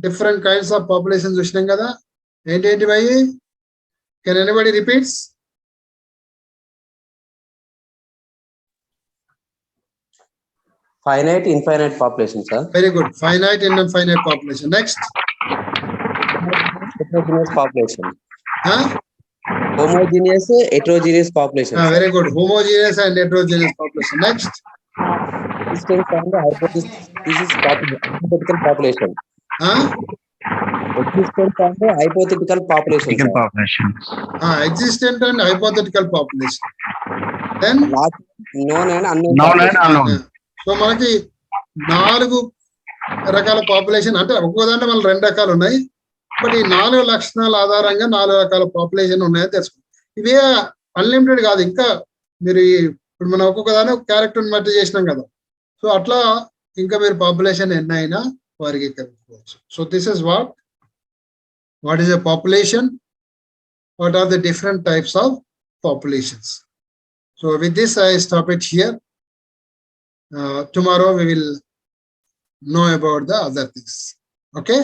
డిఫరెంట్ కైండ్స్ ఆఫ్ పాపులేషన్ చూసినాం కదా, ఏంటేంటివి అవి? Can anybody repeats? Finite, infinite population, sir. Very good. Finite and infinite population. Next. Heterogeneous population. Huh? Homogeneous, heterogeneous population. Very good. Homogeneous and heterogeneous population. Next. Existence and hypothetical population. Huh? Existence and hypothetical population. Existent and hypothetical population. Then known and unknown. Known and unknown. So మనకి 4 రకాల population, అంటే ఒక్కోదంటే మళ్ళీ 2 రకాలు ఉన్నాయి. But ఈ 4 లక్షణాల ఆధారంగా 4 రకాల పాపులేషన్ ఉన్నాయని తెలుసుకోండి. ఇవే అన్లిమిటెడ్ కాదు, ఇంకా మీరు ఇప్పుడు మనం ఒక్కొక్క దాన్ని ఒక క్యారెక్టర్ బట్టి చేసినాం కదా. సో అట్లా ఇంకా మీరు పాపులేషన్ ఎన్ని అయినా వారికి కలుపుకోవచ్చు. So this is what is a population, what are the different types of populations. So with this I stop it here. Tomorrow we will know about the other things. Okay?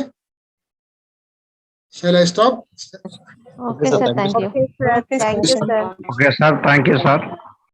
Shall I stop? Okay, sir. Thank you. Okay, sir. Thank you, sir. Okay, sir. Thank you, sir.